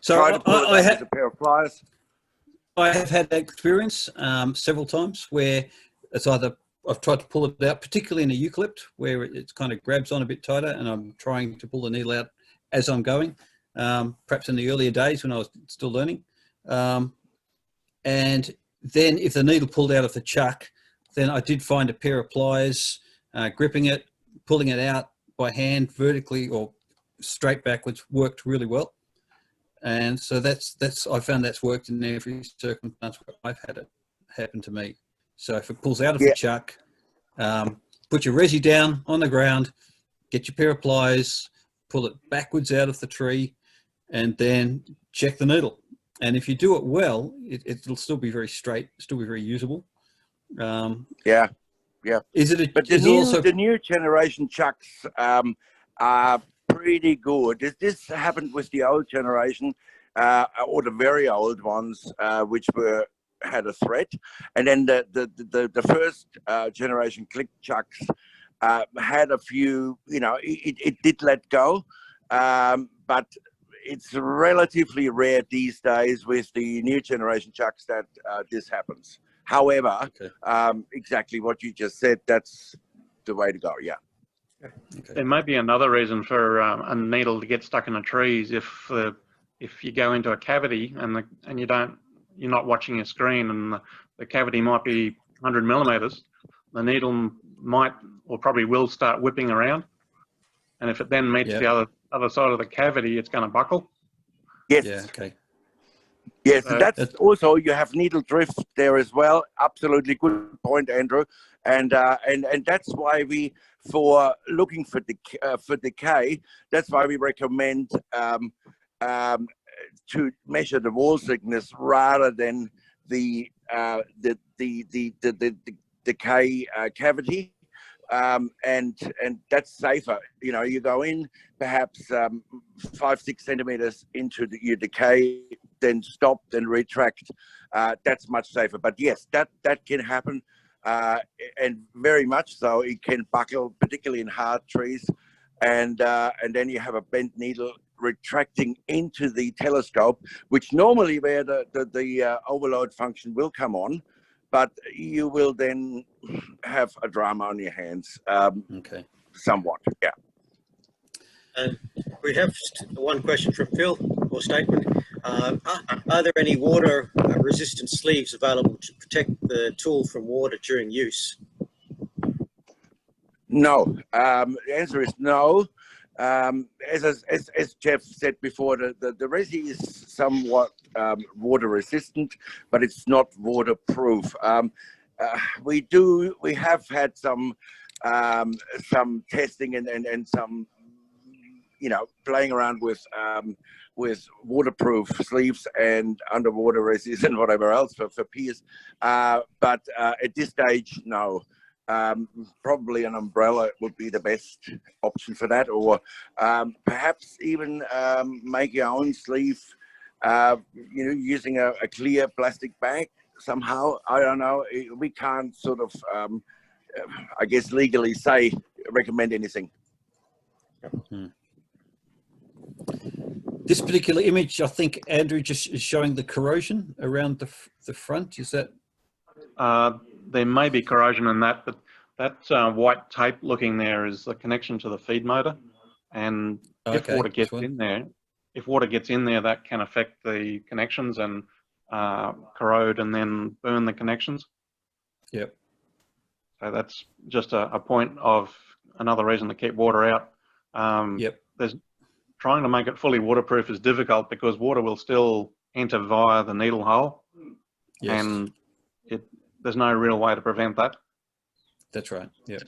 So try to pull it out with a pair of pliers. I have had that experience several times where it's either I've tried to pull it out, particularly in a eucalypt, where it kind of grabs on a bit tighter, and I'm trying to pull the needle out as I'm going. Perhaps in the earlier days when I was still learning. And then if the needle pulled out of the chuck, then I did find a pair of pliers, gripping it, pulling it out by hand vertically or straight backwards worked really well. And so I found that's worked in every circumstance where I've had it happen to me. So if it pulls out of the chuck, put your Resi down on the ground, get your pair of pliers, pull it backwards out of the tree, and then check the needle. And if you do it well, it'll still be very straight, still be very usable. Yeah. Is it? But the new generation chucks are pretty good. This happened with the old generation, or the very old ones, which had a thread, and then the first generation click chucks had a few. It did let go, but it's relatively rare these days with the new generation chucks that this happens. However, exactly what you just said, that's the way to go. Yeah. Okay. There may be another reason for a needle to get stuck in a tree is if you go into a cavity and you're not watching your screen, and the cavity might be 100 millimeters, the needle might or probably will start whipping around, and if it then meets the other side of the cavity, it's going to buckle. Yes. Yeah. Okay. Yes, that's also, you have needle drift there as well. Absolutely good point, Andrew. And that's why for looking for decay, that's why we recommend to measure the wall thickness rather than the decay cavity. And that's safer. You go in perhaps 5-6 centimeters into your decay, then stop, then retract. That's much safer. But yes, that can happen, and very much so. It can buckle, particularly in hard trees, and then you have a bent needle retracting into the telescope, which normally where the overload function will come on. But you will then have a drama on your hands, somewhat, yeah. And we have one question from Phil, or statement. Are there any water-resistant sleeves available to protect the tool from water during use? No. The answer is no. as Jeff said before, the Resi is somewhat water resistant, but it's not waterproof. We have had some testing and some, you know, playing around with waterproof sleeves and underwater resis and whatever else for piers, but at this stage, no. Probably an umbrella would be the best option for that, or perhaps even make your own sleeve, you know, using a clear plastic bag somehow. I don't know. We can't sort of, I guess, legally recommend anything. Hmm. This particular image, I think Andrew just is showing the corrosion around the front. Is that? There may be corrosion in that, but that white tape looking there is the connection to the feed motor. And if water gets in there, that can affect the connections and corrode and then burn the connections. Yep. So that's just a point of another reason to keep water out. Yep. Trying to make it fully waterproof is difficult because water will still enter via the needle hole. Yes. And there's no real way to prevent that. That's right. Yeah.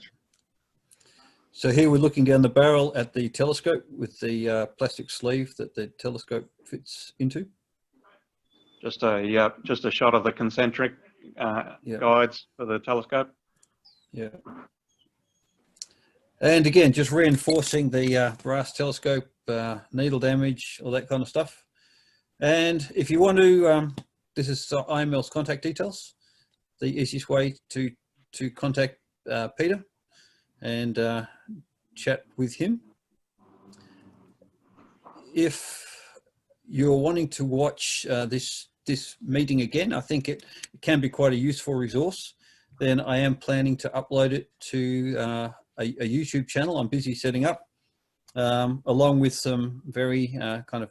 So here we're looking down the barrel at the telescope with the plastic sleeve that the telescope fits into. Just a shot of the concentric guides for the telescope. Yeah. And again, just reinforcing the brass telescope, needle damage, all that kind of stuff. And if you want to, this is IML's contact details. The easiest way to contact Peter and chat with him. If you're wanting to watch this meeting again, I think it can be quite a useful resource. Then I am planning to upload it to a YouTube channel I'm busy setting up, along with some very kind of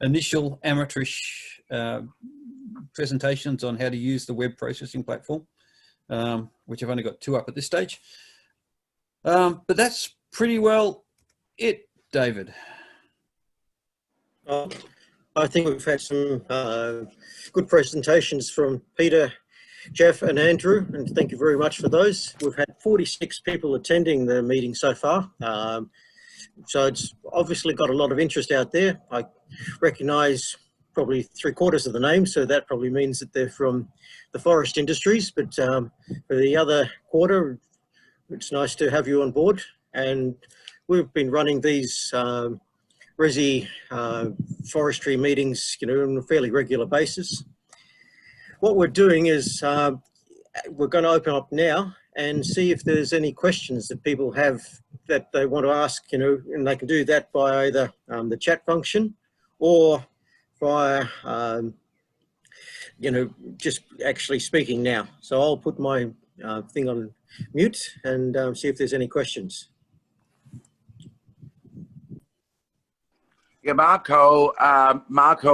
initial amateurish presentations on how to use the web processing platform, which I've only got 2 up at this stage. But that's pretty well it, David. I think we've had some good presentations from Peter, Jeff and Andrew, and thank you very much for those. We've had 46 people attending the meeting so far. So it's obviously got a lot of interest out there. I recognise probably 3/4 of the names, so that probably means that they're from the forest industries, but for the other quarter, it's nice to have you on board. And we've been running these Resi forestry meetings, you know, on a fairly regular basis. What we're doing is we're going to open up now and see if there's any questions that people have that they want to ask, you know, and they can do that by either the chat function or via, you know, just actually speaking now. So I'll put my thing on mute and see if there's any questions. Yeah, Marco,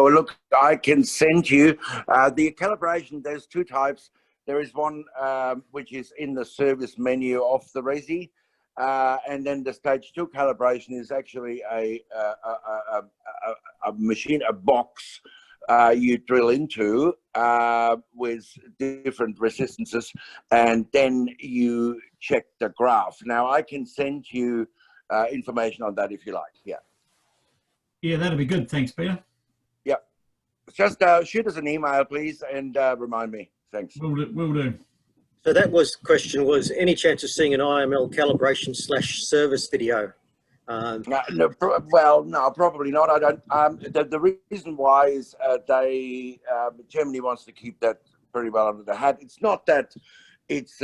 look, I can send you the calibration. There's 2 types. There is one which is in the service menu of the Resi, and then the stage 2 calibration is actually a machine, a box you drill into with different resistances, and then you check the graph. Now I can send you information on that if you like. Yeah. Yeah, that'd be good. Thanks, Peter. Yeah. Just shoot us an email, please, and remind me. Thanks. Will do. So that was the question, was any chance of seeing an IML calibration / service video? No, probably not. I don't. The reason why is Germany wants to keep that very well under the hat. It's not that it's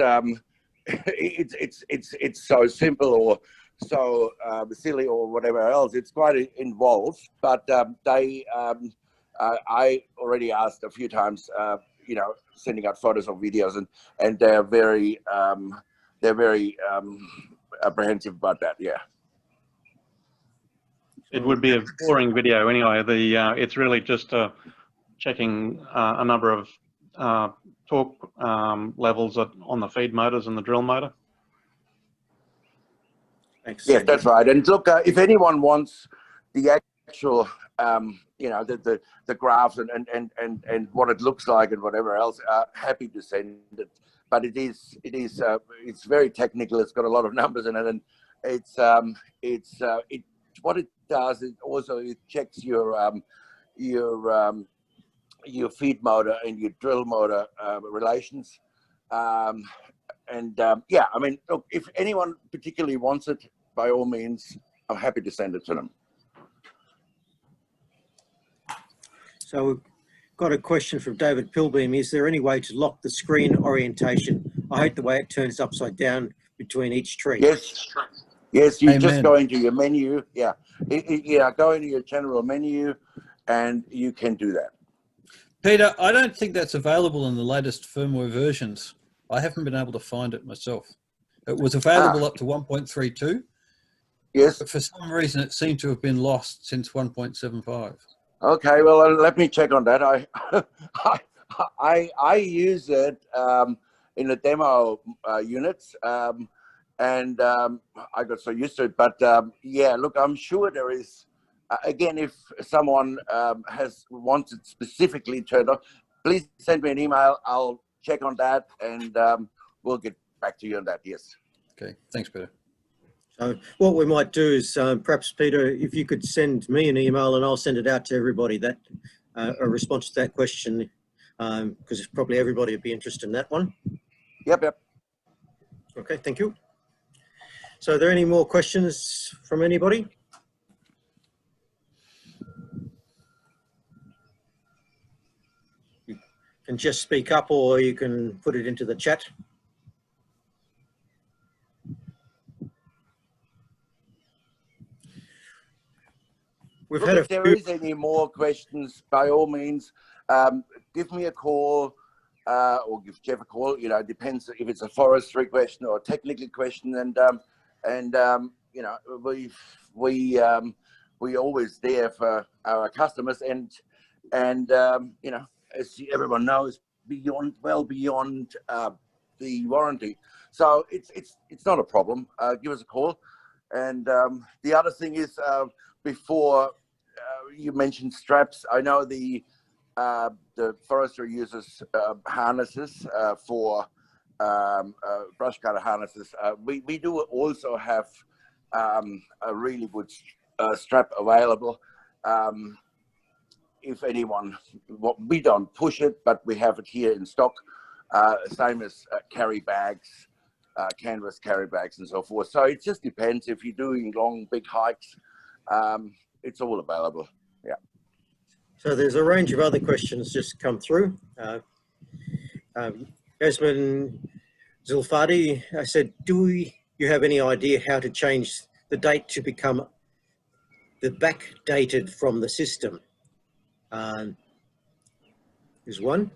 it's so simple or so silly or whatever else. It's quite involved, but I already asked a few times, you know, sending out photos or videos, and they're very apprehensive about that. Yeah. It would be a boring video anyway. It's really just checking a number of torque levels on the feed motors and the drill motor. Thanks. Yes, that's right. And look, if anyone wants the actual, you know, the graphs and what it looks like and whatever else, happy to send it. But it's very technical. It's got a lot of numbers in it, and what it does is also it checks your feed motor and your drill motor relations. Yeah, I mean, look, if anyone particularly wants it, by all means, I'm happy to send it to them. So we've got a question from David Pilbeam. Is there any way to lock the screen orientation? I hate the way it turns upside down between each tree. Yes. Yes, you just Amen. go into your menu. Yeah. Yeah, go into your general menu and you can do that. Peter, I don't think that's available in the latest firmware versions. I haven't been able to find it myself. It was available up to 1.32. Yes. But for some reason, it seemed to have been lost since 1.75. Okay, well, let me check on that. I use it in the demo units, and I got so used to it. But yeah, look, I'm sure there is. Again, if someone wants it specifically turned on, please send me an email. I'll check on that, and we'll get back to you on that. Yes. Okay, thanks, Peter. So what we might do is perhaps, Peter, if you could send me an email and I'll send it out to everybody, that a response to that question, because probably everybody would be interested in that one. Yep. Okay, thank you. So are there any more questions from anybody? You can just speak up or you can put it into the chat. If there is any more questions, by all means, give me a call or give Jeff a call. You know, it depends if it's a forestry question or a technical question. And you know, we always there for our customers. And you know, as everyone knows, well beyond the warranty. So it's not a problem. Give us a call. And the other thing is, before you mentioned straps, I know the forester uses harnesses for brush cutter harnesses. We do also have a really good strap available. If anyone, we don't push it, but we have it here in stock. Same as carry bags, canvas carry bags and so forth. So it just depends. If you're doing long, big hikes, it's all available. Yeah. So there's a range of other questions just come through. Yasmin Zulfadi, I said, you have any idea how to change the date to become the backdated from the system? Is one.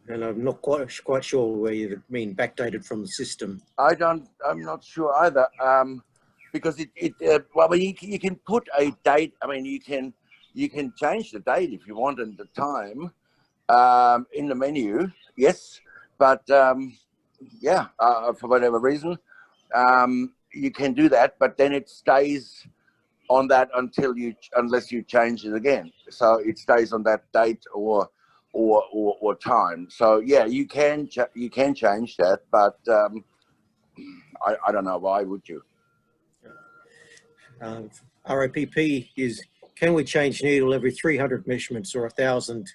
And I'm not quite sure where you mean backdated from the system. I'm not sure either. Because well, you can put a date. I mean, you can change the date if you want and the time in the menu. Yes, but yeah, for whatever reason, you can do that. But then it stays on that unless you change it again. So it stays on that date or time. So yeah, you can change that, but I don't know, why would you? ROPP is, can we change needle every 300 measurements or 1,000?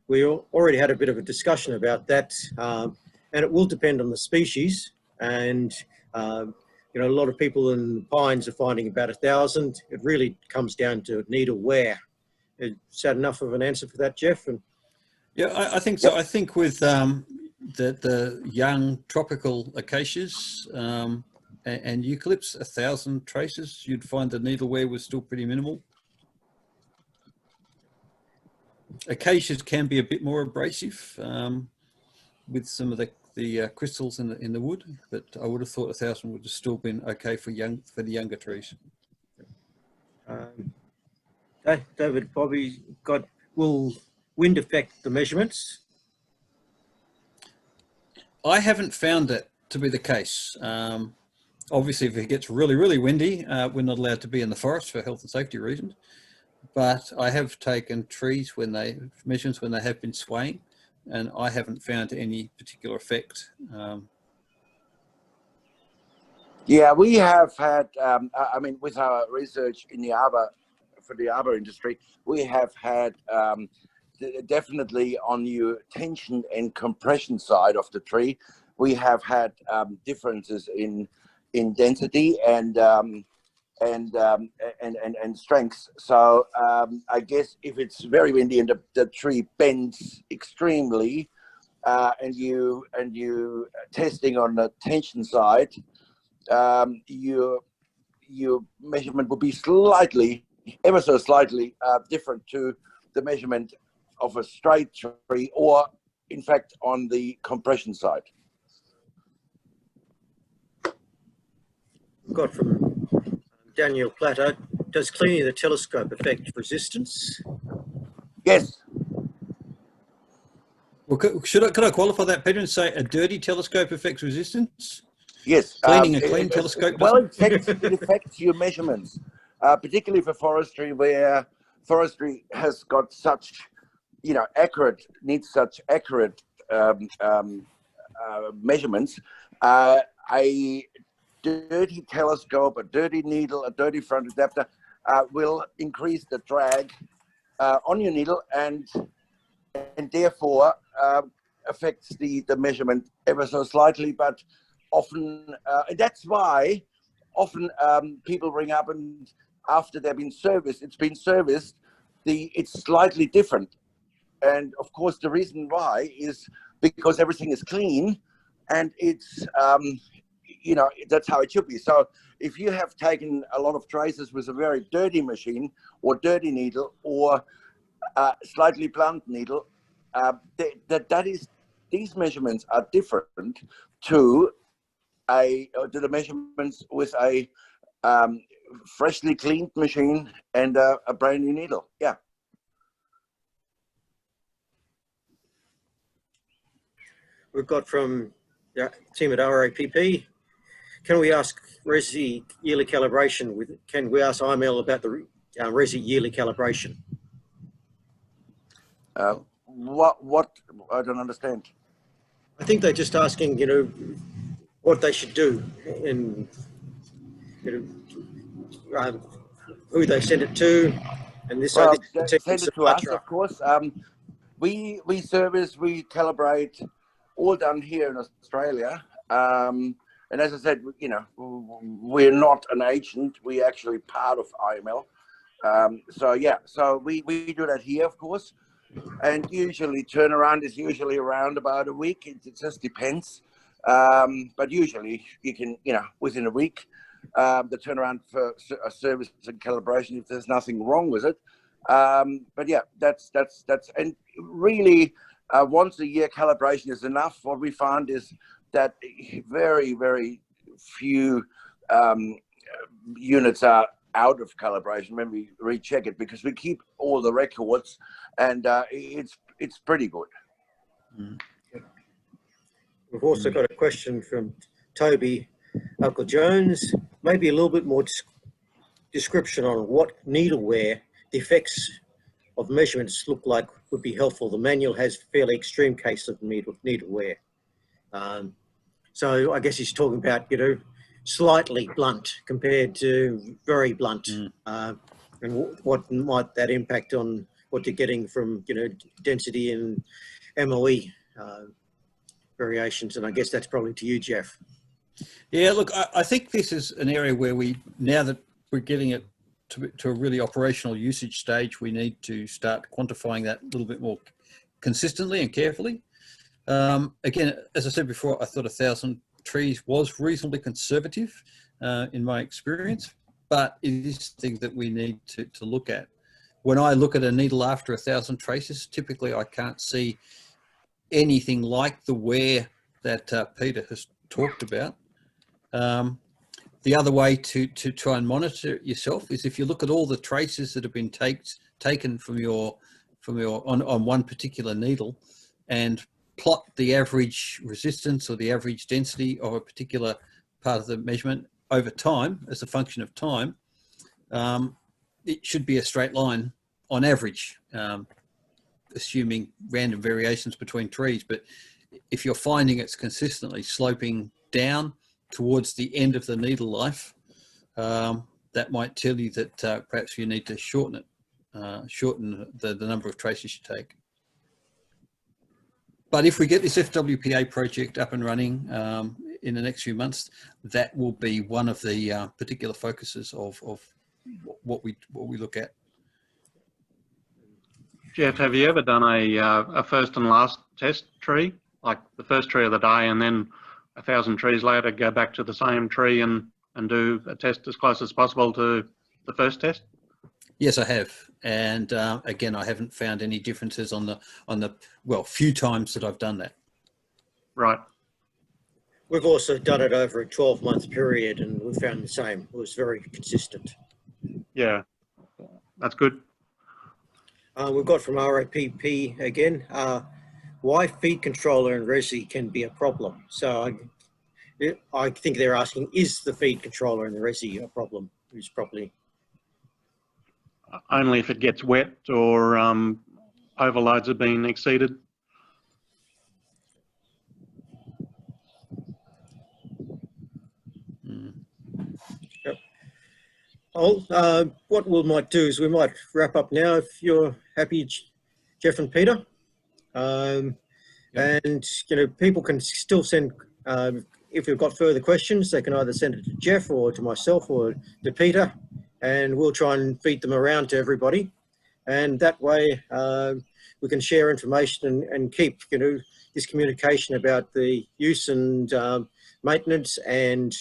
We already had a bit of a discussion about that, and it will depend on the species. And you know, a lot of people in pines are finding about 1,000. It really comes down to needle wear. Is that enough of an answer for that, Jeff? And yeah, I think so. Yep. I think with the young tropical acacias and eucalypts, 1,000 traces, you'd find the needle wear was still pretty minimal. Acacias can be a bit more abrasive with some of the crystals in the wood, but I would have thought 1,000 would have still been okay for the younger trees. David, Bobby, will wind affect the measurements? I haven't found that to be the case. Obviously, if it gets really, really windy, we're not allowed to be in the forest for health and safety reasons. But I have taken trees measurements when they have been swaying, and I haven't found any particular effect. Yeah, we have had, I mean, with our research in the arbor, for the arbor industry, we have had definitely on the tension and compression side of the tree, we have had differences in density and strengths. So I guess if it's very windy and the tree bends extremely, and you testing on the tension side, your measurement will be slightly, ever so slightly, different to the measurement of a straight tree, or in fact on the compression side. We've got from Daniel Platter, does cleaning the telescope affect resistance? Yes. Well, could I qualify that, Peter, and say a dirty telescope affects resistance? Yes. Cleaning a clean telescope well, doesn't? it affects your measurements, particularly for forestry, where forestry has got such, needs such accurate measurements. A dirty telescope, a dirty needle, a dirty front adapter will increase the drag on your needle, and therefore affects the measurement ever so slightly. But often, that's why often people ring up, and after they've been serviced, it's slightly different. And of course, the reason why is because everything is clean, and it's that's how it should be. So if you have taken a lot of traces with a very dirty machine or dirty needle or slightly blunt needle, these measurements are different to the measurements with a freshly cleaned machine and a brand new needle. Yeah. We've got from the team at RAPP, can we ask Resi yearly calibration can we ask IML about the Resi yearly calibration? What I don't understand. I think they're just asking, what they should do and who they send it to, and this. Well, this send it to us, of course. We calibrate, all done here in Australia. And as I said, we're not an agent. We're actually part of IML. So we do that here, of course. And usually turnaround is usually around about a week. It just depends. But usually you can, within a week, the turnaround for a service and calibration if there's nothing wrong with it. But yeah, that's and really once a year calibration is enough. What we found is that very, very few units are out of calibration when we recheck it, because we keep all the records, and it's pretty good. Mm. We've also got a question from Toby Uncle Jones, maybe a little bit more description on what needle wear the effects of measurements look like would be helpful. The manual has fairly extreme case of needle wear. So I guess he's talking about, slightly blunt compared to very blunt, and what might that impact on what you're getting from, density and MOE variations. And I guess that's probably to you, Jeff. Yeah, look, I think this is an area where now that we're getting it to a really operational usage stage, we need to start quantifying that a little bit more consistently and carefully. Again, as I said before, I thought 1,000 trees was reasonably conservative in my experience, but it is something that we need to look at. When I look at a needle after 1,000 traces, typically I can't see anything like the wear that Peter has talked about. The other way to try and monitor it yourself is if you look at all the traces that have been taken from your on one particular needle, and plot the average resistance or the average density of a particular part of the measurement over time, as a function of time, it should be a straight line on average, assuming random variations between trees. But if you're finding it's consistently sloping down towards the end of the needle life, that might tell you that perhaps you need to shorten it, shorten the number of traces you take. But if we get this FWPA project up and running in the next few months, that will be one of the particular focuses of what we look at. Jeff, have you ever done a first and last test tree, like the first tree of the day, and then 1,000 trees later go back to the same tree and do a test as close as possible to the first test? Yes, I have, and again, I haven't found any differences on the few times that I've done that. Right. We've also done it over a 12-month period, and we found the same. It was very consistent. Yeah, that's good. We've got from RAPP again, why feed controller and Resi can be a problem. So I think they're asking, is the feed controller and the Resi a problem? Who's properly? Only if it gets wet or overloads have been exceeded. Yep. What we might do is we might wrap up now if you're happy, Jeff and Peter. And people can still send, if you've got further questions, they can either send it to Jeff or to myself or to Peter, and we'll try and feed them around to everybody. And that way we can share information and keep, this communication about the use and maintenance and,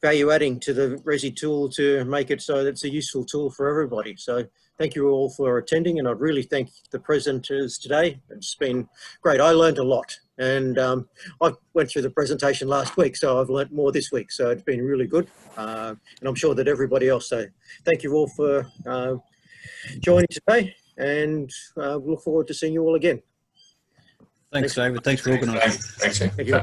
value adding to the Resi tool to make it so that it's a useful tool for everybody. So thank you all for attending, and I'd really thank the presenters today. It's been great. I learned a lot, and I went through the presentation last week, so I've learnt more this week. So it's been really good, and I'm sure that everybody else. So thank you all for joining today, and we look forward to seeing you all again. Thanks, David. Thanks for organising. Thanks. Thank you.